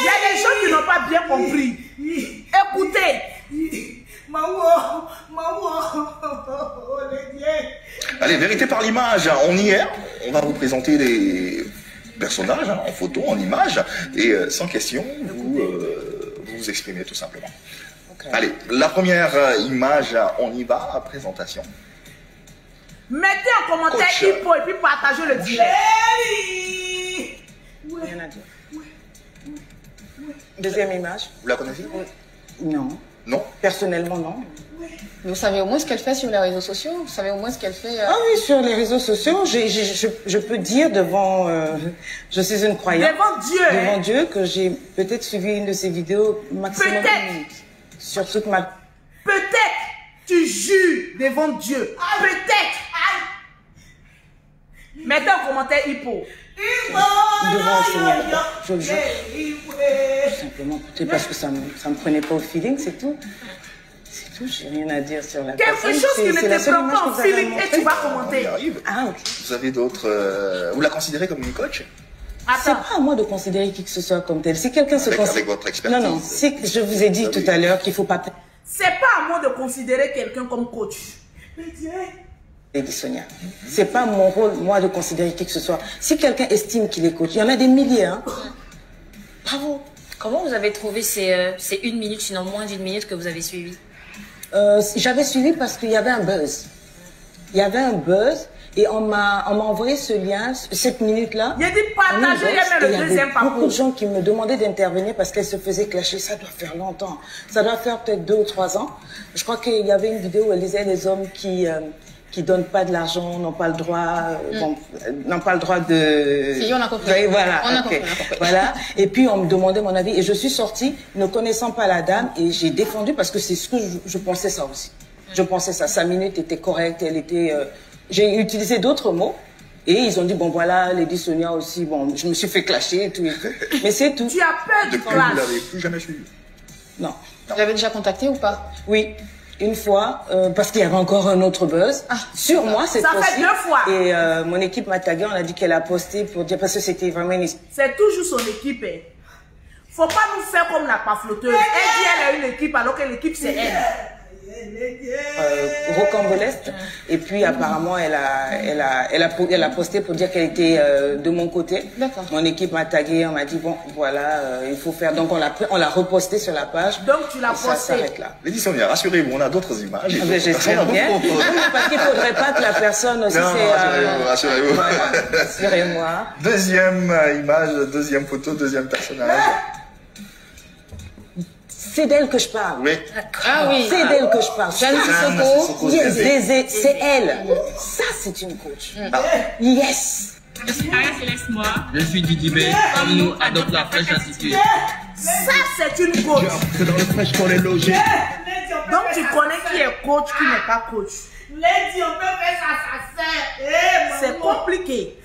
y a des gens qui n'ont pas bien compris. Écoutez. Allez, vérité par l'image, on y est. On va vous présenter les personnages en photo, en image. Et sans question, vous vous exprimez tout simplement. Okay. Allez, la première image, on y va, présentation. Mettez en commentaire Hippo et puis partagez le direct. Rien à dire. Deuxième image. Vous la connaissez? Non. Non? Personnellement, non. Vous savez au moins ce qu'elle fait sur les réseaux sociaux? Vous savez au moins ce qu'elle fait Ah oui, sur les réseaux sociaux, je peux dire devant... je suis une croyante. Devant Dieu. Devant Dieu, que j'ai peut-être suivi une de ses vidéos maximum. Peut-être. Sur toute ma... Peut-être tu jures devant Dieu. Peut-être. Mettez en commentaire Hippo. Devant le Seigneur. Je le jure. Tout simplement, parce que ça me prenait pas au feeling, c'est tout. C'est tout, j'ai rien à dire sur la personne. Quelque chose qui ne te prend pas au feeling et tu vas commenter. Ah, ok. Vous avez d'autres... vous la considérez comme une coach? C'est pas à moi de considérer qui que ce soit comme tel. Si quelqu'un se considère... Avec votre expertise. Non, je vous ai dit tout à l'heure qu'il faut pas... C'est pas à moi de considérer quelqu'un comme coach. Lady Sonia, c'est pas mon rôle, moi, de considérer qui que ce soit. Si quelqu'un estime qu'il est coach, il y en a des milliers, hein. Bravo. Comment vous avez trouvé ces 1 minute, sinon moins d'1 minute que vous avez suivi? J'avais suivi parce qu'il y avait un buzz. Il y avait un buzz et on m'a envoyé ce lien, cette minute-là. Il y a dit partager le deuxième parcours. Beaucoup de gens qui me demandaient d'intervenir parce qu'elle se faisait clasher. Ça doit faire longtemps. Ça doit faire peut-être 2 ou 3 ans. Je crois qu'il y avait une vidéo où elle disait les hommes qui donnent pas de l'argent, n'ont pas le droit, n'ont pas le droit de... Si, on a compris. Oui, voilà. On a compris. Voilà. Et puis, on me demandait mon avis. Et je suis sortie, ne connaissant pas la dame, et j'ai défendu parce que c'est ce que je pensais ça aussi. Je pensais ça. Sa minute était correcte, elle était... j'ai utilisé d'autres mots. Et ils ont dit, bon voilà, Lady Sonia aussi, bon, je me suis fait clasher et tout. Mais c'est tout. Tu as peur du clash? Depuis, vous l'avez plus jamais suivi? Non. Vous l'avez déjà contacté ou pas? Oui. Une fois, parce qu'il y avait encore un autre buzz sur moi cette fois-ci. Ça fait 2 fois. Et mon équipe m'a tagué, on a dit qu'elle a posté pour dire, parce que c'était vraiment une... C'est toujours son équipe. Faut pas nous faire comme la pafloteuse. Elle dit elle a une équipe alors que l'équipe c'est elle. Rocambolesque. Et puis apparemment elle a posté pour dire qu'elle était de mon côté. D'accord. Mon équipe m'a tagué, on m'a dit bon voilà il faut faire, donc on l'a reposté sur la page. Donc tu l'as posté. Ça s'arrête là. Lady Sonia, rassurez-vous, on a d'autres images. J'espère bien. Parce qu'il faudrait pas que la personne aussi rassurez-vous. Voilà, rassurez-moi. Deuxième image, deuxième photo, deuxième personnage. C'est d'elle que je parle. Oui. Ah oui. C'est d'elle que je parle. Jeanne Sissoko. C'est elle. Ça, c'est une coach. Yes. Je suis Aya Céleste-moi. Je suis Didi B. Comme nous, adopte la fraîche attitude. Ça, c'est une coach. Dans le fraîche qu'on est logé. Donc, tu connais qui est coach, qui n'est pas coach. Lady, on peut faire ça, ça sert. C'est compliqué.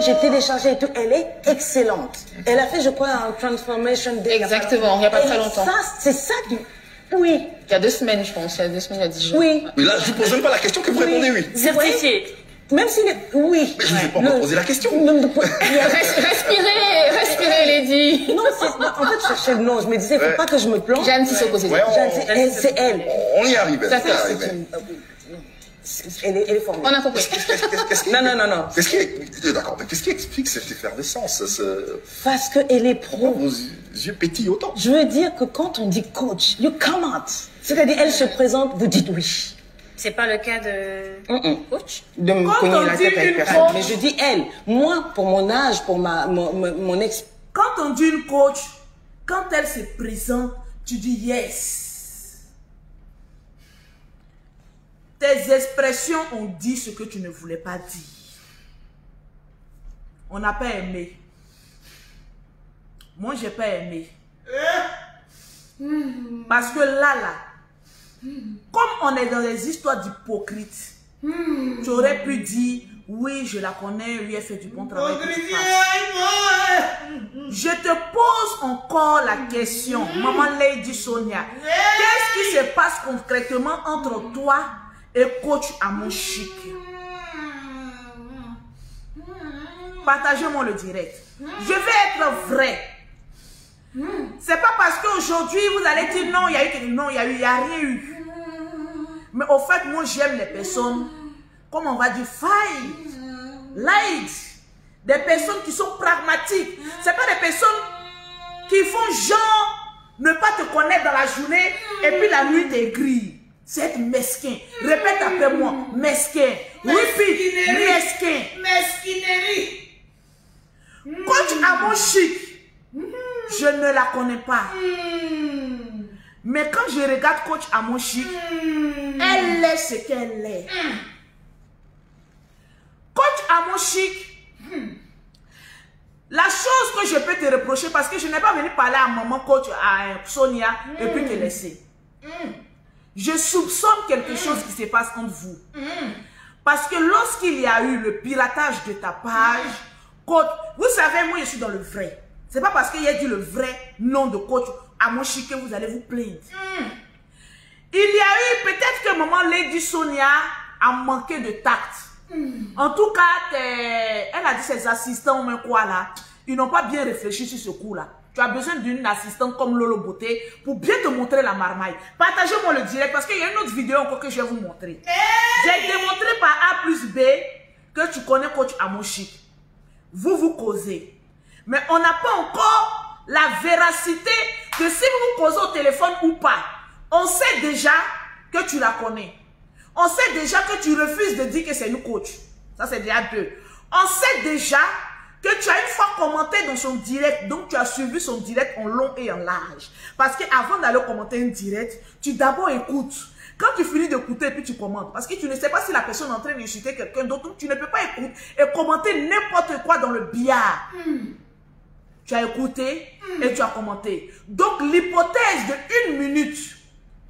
J'ai téléchargé et tout, elle est excellente. Elle a fait, je crois, un Transformation Day. Exactement, il n'y a pas très longtemps. C'est ça qui... Oui. Il y a 2 semaines, je pense. Il y a 2 semaines, il y a 10 jours. Oui. Mais là, je vous pose même pas la question que vous répondez oui. Certifié. Même si... Oui. Mais je ne vais pas me poser la question. Respirez, Lady. Non, en fait, je cherchais le nom. Je me disais, il ne faut pas que je me plante. Jeanne Sissoko, c'est c'est elle. On y arrive. Elle est formée. On a compris. Non. D'accord, mais qu'est-ce qui explique cette effervescence Parce qu'elle est pro. Vos yeux pétillent autant. Je veux dire que quand on dit coach, you come out. C'est-à-dire, elle se présente, vous dites oui. C'est pas le cas de coach? De me Quand cogner on la dit tête avec une personne. coach- Mais je dis elle. Moi, pour mon âge, pour mon expérience. Quand on dit une coach, quand elle se présente, tu dis yes. Tes expressions ont dit ce que tu ne voulais pas dire. On n'a pas aimé. Moi, j'ai pas aimé. Parce que là, comme on est dans des histoires d'hypocrites, tu aurais pu dire, oui, je la connais, oui, elle fait du bon travail. Je te pose encore la question, Maman Lady Sonia, qu'est-ce qui se passe concrètement entre toi et coach Amon Chic? Partagez-moi le direct. Je vais être vrai. C'est pas parce qu'aujourd'hui vous allez dire non, il y a eu, non, il y a rien eu. Mais au fait, moi j'aime les personnes, comme on va dire, light. Des personnes qui sont pragmatiques. C'est pas des personnes qui font genre ne pas te connaître dans la journée et puis la nuit t'écrit. C'est être mesquin. Répète après moi, mesquin. Repeat, mesquin. Mesquinerie. Coach Amon Chic, je ne la connais pas. Mais quand je regarde Coach Amon Chic, elle est ce qu'elle est. Coach Amon Chic, la chose que je peux te reprocher, parce que je n'ai pas venu parler à maman coach, à Sonia, et puis te laisser. Je soupçonne quelque chose qui se passe entre vous. Parce que lorsqu'il y a eu le piratage de ta page, coach, vous savez, moi je suis dans le vrai. C'est pas parce qu'il y a dit le vrai nom de coach Amon Chic que vous allez vous plaindre. Il y a eu peut-être que maman Lady Sonia a manqué de tact. En tout cas, elle a dit ses assistants, mais quoi là, ils n'ont pas bien réfléchi sur ce coup-là. Tu as besoin d'une assistante comme Lolo Beauté pour bien te montrer la marmaille. Partagez-moi le direct parce qu'il y a une autre vidéo encore que je vais vous montrer. J'ai démontré par A plus B que tu connais coach Amon Chic. Vous causez. Mais on n'a pas encore la véracité que si vous causez au téléphone ou pas, on sait déjà que tu la connais. On sait déjà que tu refuses de dire que c'est une coach. Ça, c'est déjà deux. On sait déjà que tu as une fois commenté dans son direct, donc tu as suivi son direct en long et en large. Parce qu'avant d'aller commenter un direct, tu d'abord écoutes. Quand tu finis d'écouter, puis tu commentes. Parce que tu ne sais pas si la personne est en train d'insulter quelqu'un d'autre, donc tu ne peux pas écouter et commenter n'importe quoi dans le billard. Tu as écouté et tu as commenté. Donc l'hypothèse de 1 minute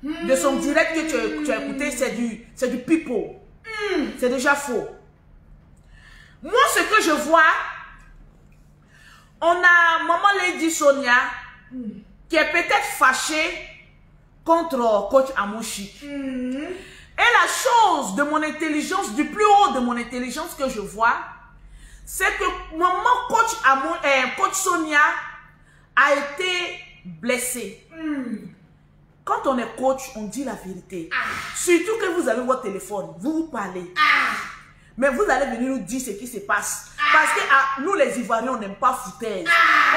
de son direct que tu as écouté, c'est du pipeau. C'est déjà faux. Moi, ce que je vois, on a Maman Lady Sonia qui est peut-être fâchée contre coach Amon Chic. Et la chose de mon intelligence, du plus haut de mon intelligence que je vois, c'est que maman coach Sonia a été blessée. Quand on est coach, on dit la vérité. Surtout que vous avez votre téléphone, vous parlez. Mais vous allez venir nous dire ce qui se passe. Parce que nous les Ivoiriens, on n'aime pas foutaise.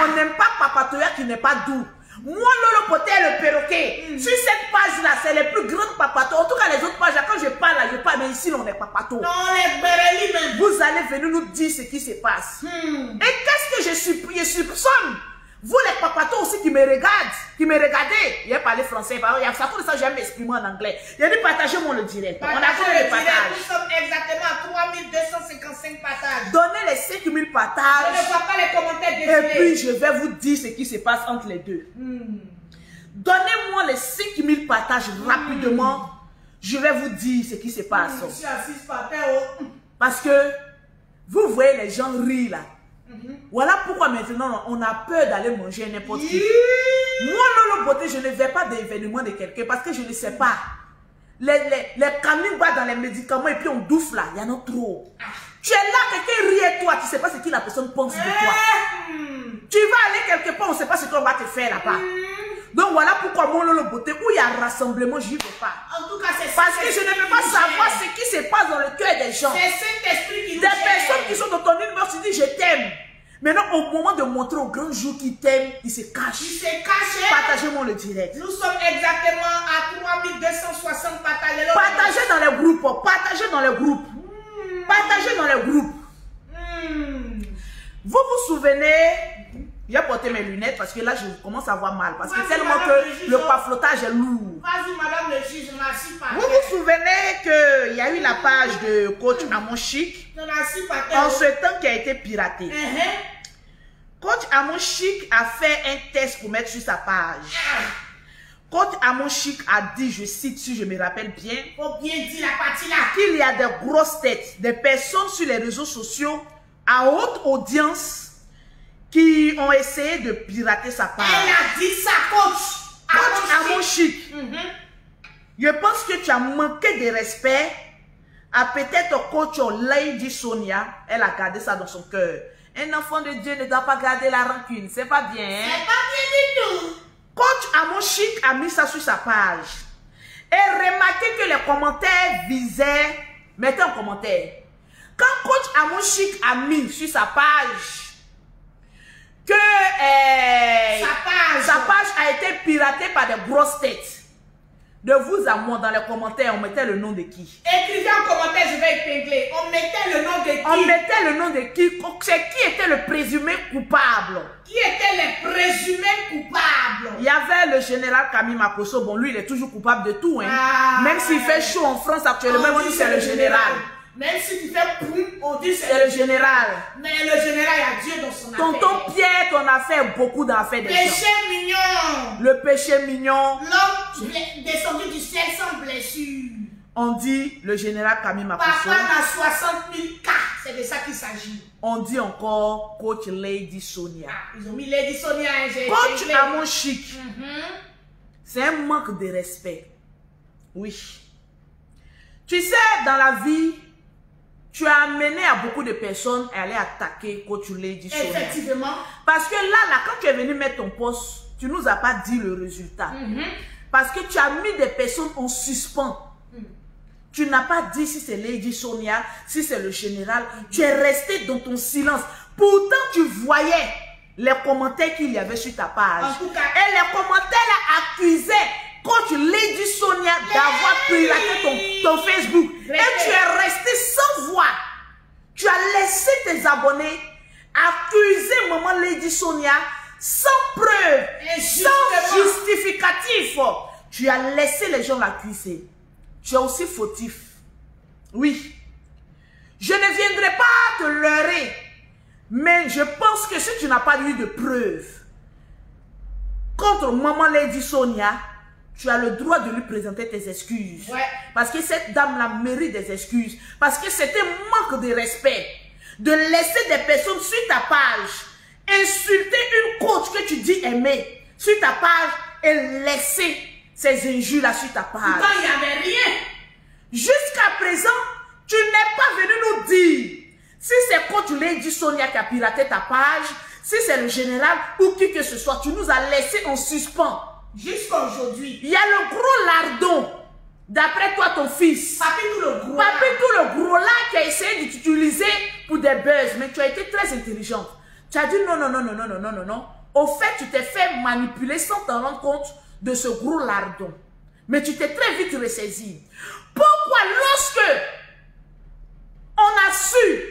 On n'aime pas papatoya qui n'est pas doux. Moi, Lolo Poté et le perroquet, sur cette page-là, c'est les plus grandes papatos. En tout cas, les autres pages, là, quand je parle, là, je parle, mais ici, on est papatos. Non, les bérélis même. Vous allez venir nous dire ce qui se passe. Et qu'est-ce que je soupçonne? Vous, les papatos aussi qui me regardez, il a parlé français, ça pour ça j'aime m'exprimer en anglais. Il a dit partagez-moi le direct. On a fait le partage. Nous sommes exactement à 3255 partages. Donnez les 5000 partages. Je ne vois pas les commentaires Et défilés. puis je vais vous dire ce qui se passe entre les deux. Donnez-moi les 5000 partages rapidement. Je vais vous dire ce qui se passe. Je suis assise par terre. Parce que vous voyez les gens rire là. Voilà pourquoi maintenant on a peur d'aller manger n'importe qui. Moi, Lolo Beauté, je ne vais pas d'événement de quelqu'un parce que je ne sais pas. Les camions boivent dans les médicaments et puis on douffe là, il y en a trop. Tu es là, quelqu'un rit et toi, tu ne sais pas ce que la personne pense de toi. Tu vas aller quelque part, on ne sait pas ce qu'on va te faire là-bas. Donc voilà pourquoi mon Lolo Beauté, où il y a rassemblement, je n'y vais pas. En tout cas, c'est parce que je ne peux pas savoir ce qui se passe dans le cœur des gens. C'est Saint-Esprit qui nous des gère. personnes qui sont dans ton univers, tu dis je t'aime. Maintenant, au moment de montrer au grand jour qu'ils t'aiment, ils se cachent. Ils se cachent. Partagez-moi le direct. Nous sommes exactement à 3260 partagés. Partagez dans les groupes. Partagez dans les groupes. Partagez dans les groupes. Vous vous souvenez, j'ai porté mes lunettes parce que là, je commence à avoir mal. Parce que tellement que le paflotage est lourd. Vas-y, madame le juge, merci pas. Vous vous souvenez qu'il y a eu la page de coach Amon Chic en ce temps qui a été piraté. Coach Amon Chic a fait un test pour mettre sur sa page. Coach Amon Chic a dit, je cite si je me rappelle bien, faut bien dire la partie là, qu'il y a des grosses têtes, des personnes sur les réseaux sociaux à haute audience qui ont essayé de pirater sa page. Elle a dit ça, coach. Coach Amon Chic. Je pense que tu as manqué de respect à peut-être coach Lady Sonia. Elle a gardé ça dans son cœur. Un enfant de Dieu ne doit pas garder la rancune. C'est pas bien. Hein? C'est pas bien du tout. Coach Amon Chic a mis ça sur sa page. Et remarquez que les commentaires visaient... Mettez un commentaire. Quand coach Amon Chic a mis sur sa page que sa page a été piratée par des grosses têtes, de vous à moi, dans les commentaires, on mettait le nom de qui? Écrivez en commentaire, je vais épingler. On mettait le nom de qui? On mettait le nom de qui? C'est qui était le présumé coupable? Qui étaient les présumés coupables? Il y avait le général Camille Makosso. Bon, lui, il est toujours coupable de tout. Hein. Même s'il fait chaud en France actuellement, on dit c'est le général. Même si tu fais poum, on dit c'est le général. Mais le général, il y a Dieu dans son affaire. Tonton Pierre, ton affaire, beaucoup d'affaires des gens. Péché mignon. Le péché mignon. L'homme descendu du ciel sans blessure. On dit le général Camille Makosso. Papa a 60 000 cas. C'est de ça qu'il s'agit. On dit encore coach Lady Sonia. Ils ont mis Lady Sonia. Coach Amon Chic. C'est un manque de respect. Oui. Tu sais, dans la vie, tu as amené à beaucoup de personnes à aller attaquer coach Lady Sonia. Effectivement. Parce que là, quand tu es venu mettre ton poste, tu nous as pas dit le résultat. Parce que tu as mis des personnes en suspens. Tu n'as pas dit si c'est Lady Sonia, si c'est le général. Tu es resté dans ton silence. Pourtant, tu voyais les commentaires qu'il y avait sur ta page. En tout cas, et les commentaires accusaient coach Lady Sonia d'avoir piraté ton Facebook. Et tu es resté sans voix. Tu as laissé tes abonnés accuser maman Lady Sonia sans preuve, sans justificatif. Tu as laissé les gens l'accuser. Tu es aussi fautif. Oui. Je ne viendrai pas te leurrer. Mais je pense que si tu n'as pas eu de preuves contre maman Lady Sonia, tu as le droit de lui présenter tes excuses. Parce que cette dame-là mérite des excuses. Parce que c'était un manque de respect de laisser des personnes sur ta page insulter une coach que tu dis aimer sur ta page et laisser ces injures-là sur ta page. Pourtant, il n'y avait rien. Jusqu'à présent, tu n'es pas venu nous dire si c'est coach Lady Sonia qui a piraté ta page, si c'est le général ou qui que ce soit. Tu nous as laissé en suspens. Jusqu'à aujourd'hui. Il y a le gros lardon, d'après toi, ton fils. Papitou le gros. Papitou le gros là qui a essayé de t'utiliser pour des buzz. Mais tu as été très intelligente. Tu as dit non, non, non, non, non, non, non, non, non. Au fait, tu t'es fait manipuler sans t'en rendre compte de ce gros lardon. Mais tu t'es très vite ressaisi. Pourquoi lorsque on a su,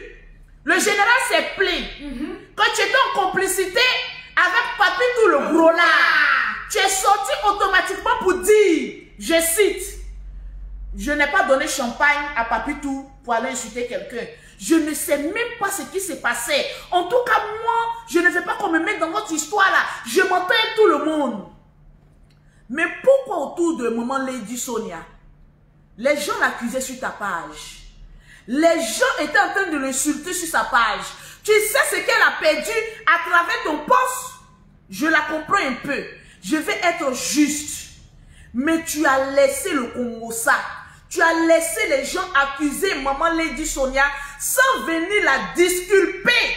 le général s'est plaint, quand tu étais en complicité avec Papitou le gros là, tu es sorti automatiquement pour dire, je cite, je n'ai pas donné champagne à Papitou pour aller insulter quelqu'un. Je ne sais même pas ce qui s'est passé. En tout cas, moi, je ne veux pas qu'on me mette dans votre histoire là. Je m'entends tout le monde. Mais pourquoi autour de maman Lady Sonia, les gens l'accusaient sur ta page? Les gens étaient en train de l'insulter sur sa page. Tu sais ce qu'elle a perdu à travers ton poste? Je la comprends un peu. Je vais être juste. Mais tu as laissé le Congo ça. Tu as laissé les gens accuser maman Lady Sonia sans venir la disculper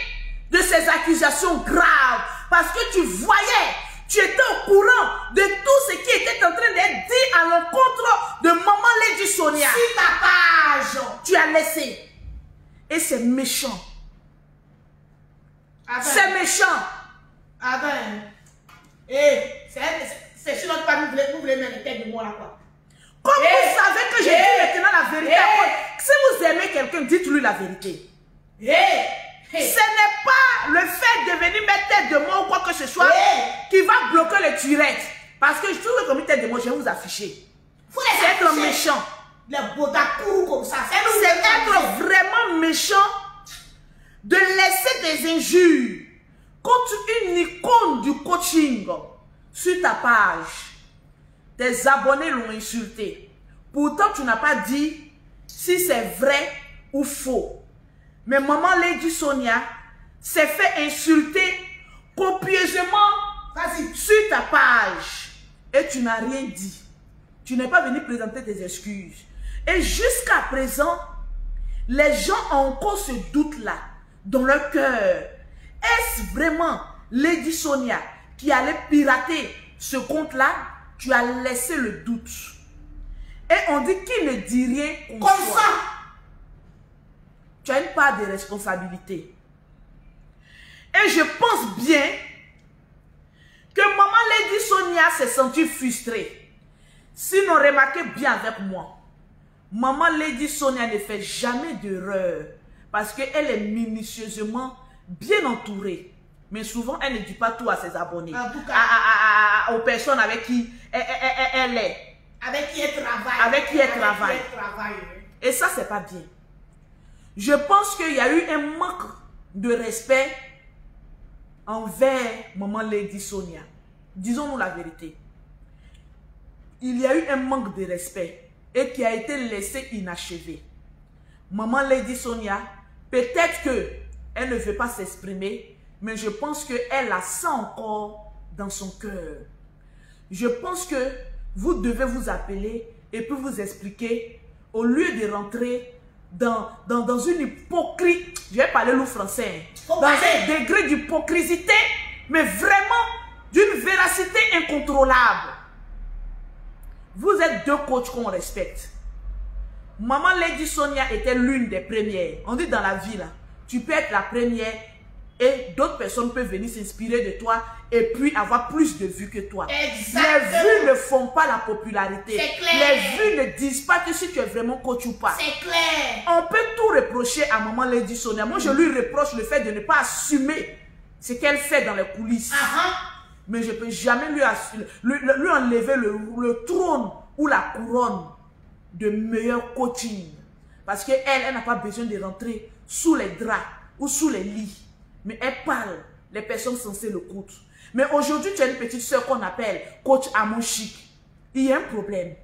de ces accusations graves. Parce que tu voyais, Tu étais au courant de tout ce qui était en train d'être dit à l'encontre de Maman Lady Sonia. Sur ta page. Tu as laissé. Et c'est méchant. C'est méchant. Attends. C'est sur notre page, vous voulez mettre les têtes de moi là quoi. Comme vous savez que je dis maintenant la vérité, si vous aimez quelqu'un, dites-lui la vérité. Ce n'est pas le fait de venir mettre tête de moi ou quoi que ce soit qui va bloquer les tuerettes. Parce que je trouve que comme tête de moi, je vais vous afficher. C'est être méchant. Les bodakourou comme ça. C'est être vraiment méchant de laisser des injures contre une icône du coaching sur ta page. Tes abonnés l'ont insulté. Pourtant, tu n'as pas dit si c'est vrai ou faux. Mais Maman Lady Sonia s'est fait insulter copieusement sur ta page. Et tu n'as rien dit. Tu n'es pas venu présenter tes excuses. Et jusqu'à présent, les gens ont encore ce doute-là dans leur cœur. Est-ce vraiment Lady Sonia qui allait pirater ce compte-là? Tu as laissé le doute. Et on dit qu'il ne dit rien comme ça. Tu as une part de responsabilité. Et je pense bien que Maman Lady Sonia s'est sentie frustrée. Sinon, remarquez bien avec moi. Maman Lady Sonia ne fait jamais d'erreur. Parce qu'elle est minutieusement bien entourée. Mais souvent, elle ne dit pas tout à ses abonnés. En tout cas, aux personnes avec qui elle est. Avec qui elle travaille. Avec qui elle travaille. Et ça, c'est pas bien. Je pense qu'il y a eu un manque de respect envers Maman Lady Sonia. Disons-nous la vérité. Il y a eu un manque de respect et qui a été laissé inachevé. Maman Lady Sonia, peut-être qu'elle ne veut pas s'exprimer, mais je pense qu'elle a ça encore dans son cœur. Je pense que vous devez vous appeler et puis vous expliquer, au lieu de rentrer dans une hypocrisie, je vais parler le français, dans un degré d'hypocrisie, mais vraiment d'une véracité incontrôlable. Vous êtes deux coachs qu'on respecte. Maman Lady Sonia était l'une des premières. On dit dans la vie, là, tu peux être la première et d'autres personnes peuvent venir s'inspirer de toi et puis avoir plus de vues que toi. Exactement. Les vues ne font pas la popularité. C'est clair. Les vues ne disent pas que si tu es vraiment coach ou pas. C'est clair. On peut tout reprocher à Maman Lady Sonia. Moi, je lui reproche le fait de ne pas assumer ce qu'elle fait dans les coulisses. Mais je ne peux jamais lui enlever le trône ou la couronne de meilleur coaching. Parce qu'elle n'a pas besoin de rentrer sous les draps ou sous les lits. Mais elle parle. Les personnes censées l'écoutent. Mais aujourd'hui, tu as une petite soeur qu'on appelle Coach Amon Chic. Il y a un problème.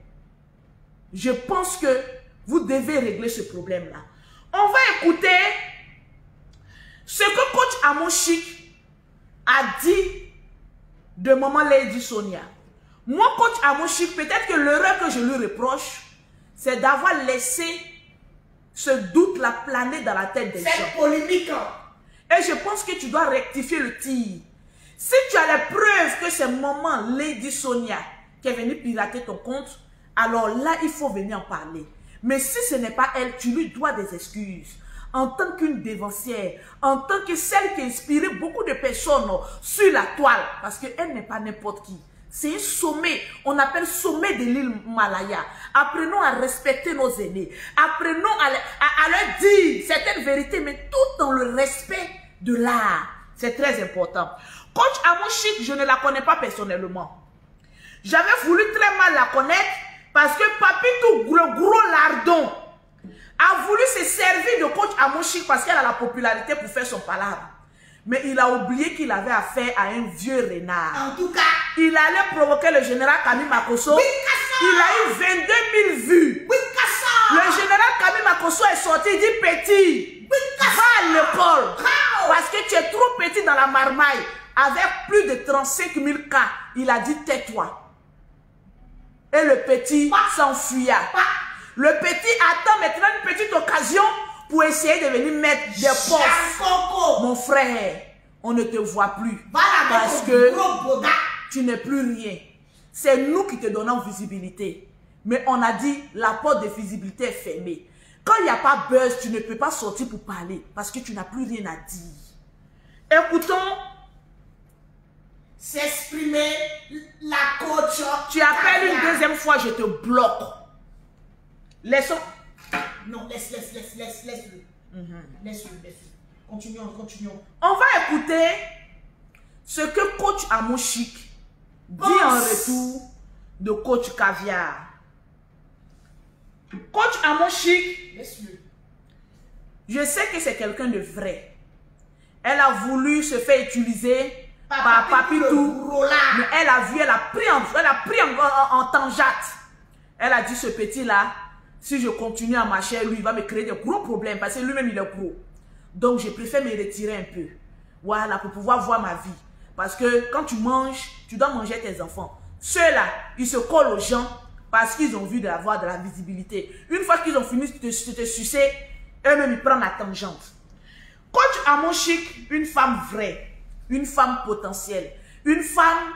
Je pense que vous devez régler ce problème-là. On va écouter ce que Coach Amon Chic a dit de Maman Lady Sonia. Moi, Coach Amon Chic, peut-être que l'erreur que je lui reproche, c'est d'avoir laissé ce doute-là planer dans la tête des gens. Cette polémique. Et je pense que tu dois rectifier le tir. Si tu as les preuves que c'est Maman Lady Sonia qui est venue pirater ton compte, alors là, il faut venir en parler. Mais si ce n'est pas elle, tu lui dois des excuses. En tant qu'une dévancière, en tant que celle qui a inspiré beaucoup de personnes sur la toile, parce qu'elle n'est pas n'importe qui. C'est un sommet, on appelle sommet de l'île Malaya. Apprenons à respecter nos aînés. Apprenons à leur dire certaines vérités, mais tout dans le respect de l'art. C'est très important. Coach Amon Chic, je ne la connais pas personnellement. J'avais voulu très mal la connaître parce que Papito, le gros lardon, a voulu se servir de Coach Amon Chic parce qu'elle a la popularité pour faire son palabre. Mais il a oublié qu'il avait affaire à un vieux renard. En tout cas, il allait provoquer le général Camille Makosso. Il a eu 22 000 vues. Le général Camille Makosso est sorti, il dit petit, va à l'école. Parce que tu es trop petit dans la marmaille. Avec plus de 35 000 cas, il a dit tais-toi. Et le petit s'enfuya. Le petit attend maintenant une petite occasion pour essayer de venir mettre des postes. Mon frère, on ne te voit plus. Parce que tu n'es plus rien. C'est nous qui te donnons visibilité. Mais on a dit, la porte de visibilité est fermée. Quand il n'y a pas buzz, tu ne peux pas sortir pour parler parce que tu n'as plus rien à dire. Écoutons s'exprimer la coach. Tu appelles une deuxième fois, je te bloque. Laissons. Non, laisse-le. Laisse-le. Continuons. On va écouter ce que coach Amon Chic dit en retour de coach Caviar. Coach Amon Chic, Laisse-le. je sais que c'est quelqu'un de vrai. Elle a voulu se faire utiliser par Papitou, mais elle a pris en tangente. Elle a dit, ce petit-là, si je continue à marcher, lui, il va me créer des gros problèmes parce que lui-même, il est gros. Donc, je préfère me retirer un peu. Voilà, pour pouvoir voir ma vie. Parce que quand tu manges, tu dois manger tes enfants. Ceux-là, ils se collent aux gens parce qu'ils ont vu d'avoir de la visibilité. Une fois qu'ils ont fini de te sucer, eux-mêmes, ils prennent la tangente. Coach Amon Chic, une femme vraie, une femme potentielle, une femme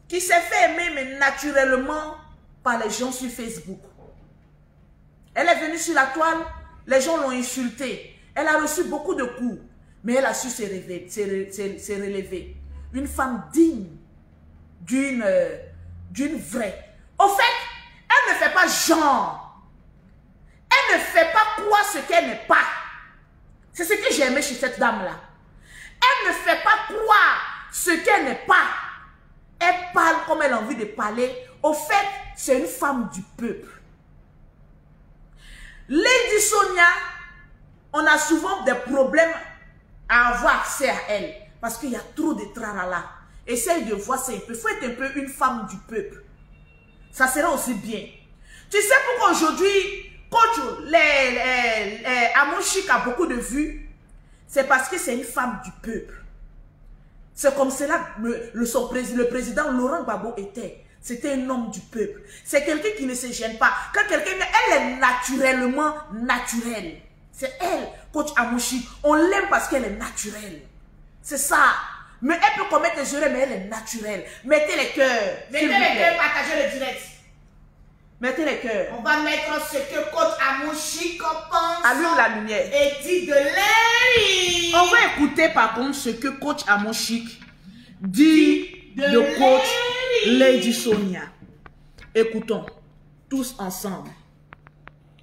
qui s'est fait aimer, mais naturellement, par les gens sur Facebook. Elle est venue sur la toile, les gens l'ont insultée. Elle a reçu beaucoup de coups, mais elle a su se relever. Une femme digne d'une vraie. Au fait, elle ne fait pas genre. Elle ne fait pas croire ce qu'elle n'est pas. C'est ce que j'ai aimé chez cette dame-là. Elle ne fait pas croire ce qu'elle n'est pas. Elle parle comme elle a envie de parler. Au fait, c'est une femme du peuple. Lady Sonia, on a souvent des problèmes à avoir accès à elle. Parce qu'il y a trop de tralala. Essaye de voir ça un peu. Il faut être un peu une femme du peuple. Ça serait aussi bien. Tu sais pourquoi aujourd'hui, coach Amon Chic a beaucoup de vues? C'est parce que c'est une femme du peuple. C'est comme cela que le président Laurent Gbagbo était. C'était un homme du peuple. C'est quelqu'un qui ne se gêne pas. Quand quelqu'un, elle est naturellement naturelle. C'est elle, coach Amon Chic. On l'aime parce qu'elle est naturelle. C'est ça. Mais elle peut commettre des erreurs, mais elle est naturelle. Mettez les cœurs. Mettez les cœurs, partagez le direct. Mettez les cœurs. On va mettre ce que coach Amon Chic pense. Allume la lumière. Et dit de Lady. On va écouter par contre ce que coach Amon Chic dit de coach Lady Sonia. Écoutons tous ensemble.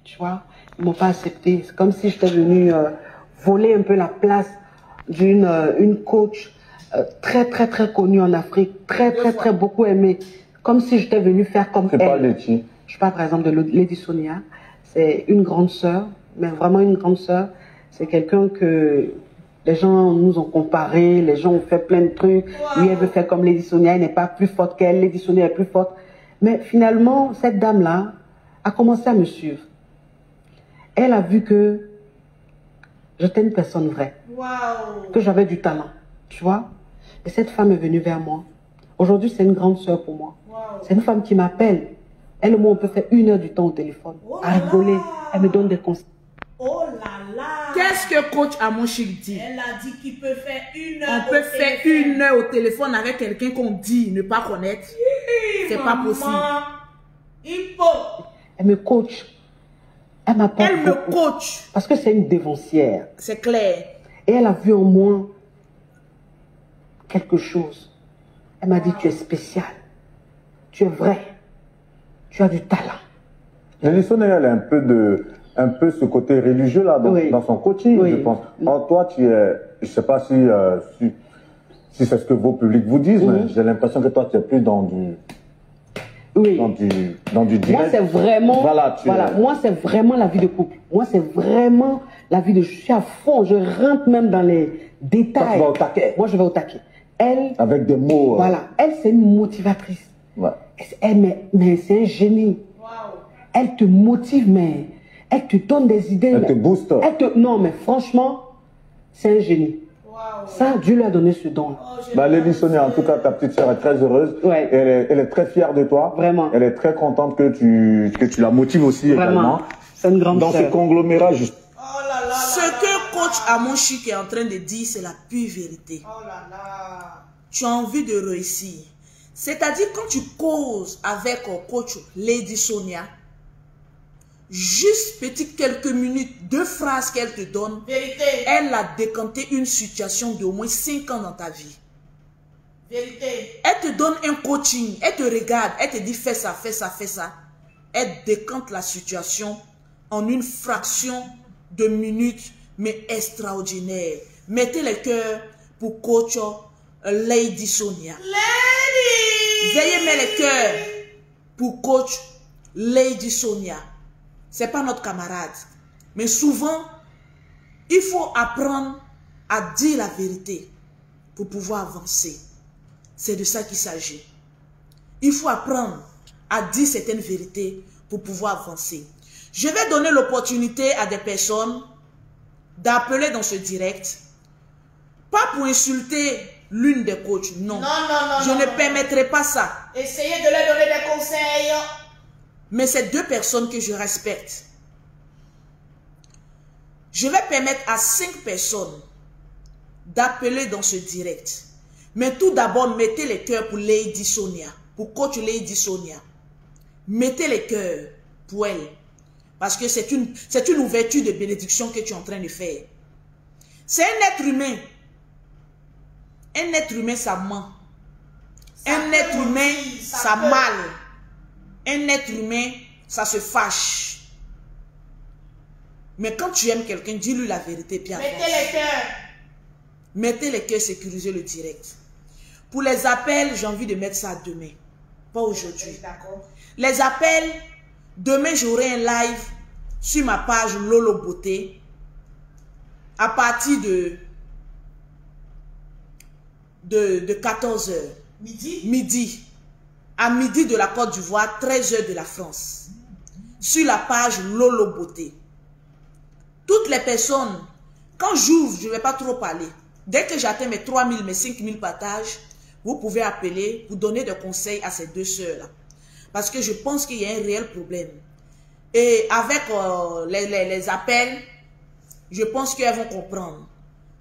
Tu vois, ils ne m'ont pas accepté. C'est comme si j'étais venue voler un peu la place d'une coach très connue en Afrique, très beaucoup aimée. Comme si j'étais venue faire comme elle. Pas Lady. Je parle par exemple de Lady Sonia. C'est une grande sœur, mais vraiment une grande sœur. C'est quelqu'un que les gens nous ont comparé, les gens ont fait plein de trucs. Wow. Lui, elle veut faire comme Lady Sonia, elle n'est pas plus forte qu'elle. Lady Sonia est plus forte. Mais finalement, cette dame-là a commencé à me suivre. Elle a vu que j'étais une personne vraie. Wow. Que j'avais du talent, tu vois. Et cette femme est venue vers moi. Aujourd'hui, c'est une grande sœur pour moi. Wow. C'est une femme qui m'appelle. Elle et moi, on peut faire 1 heure du temps au téléphone. Oh à rigoler. Elle me donne des conseils. Oh là là. Qu'est-ce que coach Amon Chic dit? Elle a dit qu'il peut faire 1 heure. On peut faire 1 heure au téléphone avec quelqu'un qu'on dit ne pas connaître. C'est pas possible. Il faut. Elle me coach. Elle m'apporte. Elle me coach. Parce que c'est une dévancière. C'est clair. Et elle a vu en moi quelque chose. Elle m'a dit, tu es spécial. Tu es vrai. Tu as du talent. Lady Sonia, elle a un peu ce côté religieux là dans son coaching, je pense. Or, toi, tu es, je sais pas si c'est ce que vos publics vous disent, mais j'ai l'impression que toi, tu es plus dans du direct. Moi, c'est vraiment, moi, c'est vraiment la vie de couple. Moi, c'est vraiment la vie de, je suis à fond, je rentre même dans les détails. Tu vas au taquet. Moi, je vais au taquet. Elle, avec des mots. Voilà, elle, c'est une motivatrice. Ouais. Mais c'est un génie. Wow. Elle te motive, mais elle te donne des idées. Elle te booste. Non, mais franchement, c'est un génie. Wow. Ça, Dieu lui a donné ce don. Lady Sonia, en tout cas, ta petite sœur est très heureuse. Ouais. Elle est très fière de toi. Vraiment. Elle est très contente que tu la motives aussi. Vraiment. Également. C'est une grande Dans sœur. ce conglomérat, juste. Oh là là. Ce que coach Amon Chic est en train de dire, c'est la pure vérité. Oh là là. Tu as envie de réussir. C'est-à-dire, quand tu causes avec coach Lady Sonia, juste petites quelques minutes, 2 phrases qu'elle te donne, vérité, elle a décanté une situation d'au moins 5 ans dans ta vie. Vérité. Elle te donne un coaching, elle te regarde, elle te dit fais ça, fais ça, fais ça. Elle décante la situation en une fraction de minutes, mais extraordinaire. Mettez le cœur pour coach Lady Sonia. Lady! Veuillez mettre le cœur pour coach Lady Sonia. C'est pas notre camarade. Mais souvent, il faut apprendre à dire la vérité pour pouvoir avancer. C'est de ça qu'il s'agit. Il faut apprendre à dire certaines vérités pour pouvoir avancer. Je vais donner l'opportunité à des personnes d'appeler dans ce direct. Pas pour insulter l'une des coachs, non. Je ne permettrai pas ça. Essayez de leur donner des conseils. Mais c'est 2 personnes que je respecte. Je vais permettre à 5 personnes d'appeler dans ce direct. Mais tout d'abord, mettez les cœurs pour Lady Sonia, pour coach Lady Sonia. Mettez les cœurs pour elle. Parce que c'est une ouverture de bénédiction que tu es en train de faire. C'est un être humain. Un être humain, ça ment. Un être humain, ça mal. Un être humain, ça se fâche. Mais quand tu aimes quelqu'un, dis-lui la vérité. Puis mettez les cœurs. Mettez les cœurs, sécurisez le direct. Pour les appels, j'ai envie de mettre ça demain. Pas aujourd'hui. Les appels, demain j'aurai un live sur ma page Lolo Beauté à partir de 14h. Midi. À midi de la Côte d'Ivoire, 13h de la France. Sur la page Lolo Beauté. Toutes les personnes, quand j'ouvre, je ne vais pas trop parler. Dès que j'atteins mes 3000, mes 5000 partages, vous pouvez appeler pour donner des conseils à ces 2 sœurs-là. Parce que je pense qu'il y a un réel problème. Et avec les appels, je pense qu'elles vont comprendre.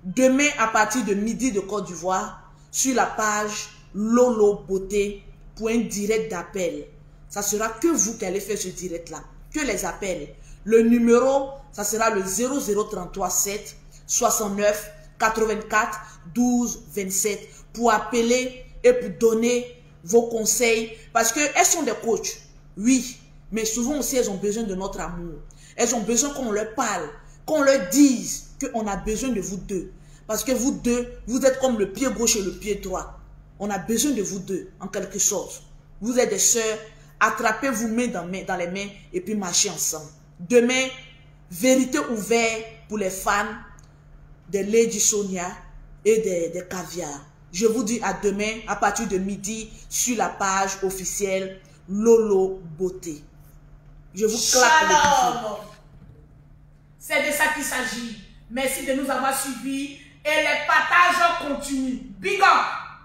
Demain, à partir de midi de Côte d'Ivoire, sur la page Lolo Beauté, pour un direct d'appel. Ça sera que vous qui allez faire ce direct-là. Que les appels. Le numéro, ça sera le 0033 7 69 84 12 27 pour appeler et pour donner vos conseils. Parce qu'elles sont des coachs, oui. Mais souvent aussi, elles ont besoin de notre amour. Elles ont besoin qu'on leur parle, qu'on leur dise qu'on a besoin de vous deux. Parce que vous deux, vous êtes comme le pied gauche et le pied droit. On a besoin de vous deux, en quelque sorte. Vous êtes des sœurs, attrapez-vous main dans les mains et puis marchez ensemble. Demain, vérité ouverte pour les fans de Lady Sonia et des caviars. Je vous dis à demain, à partir de midi, sur la page officielle Lolo Beauté. Je vous claque le pied. C'est de ça qu'il s'agit. Merci de nous avoir suivis et les partages continuent. Big up!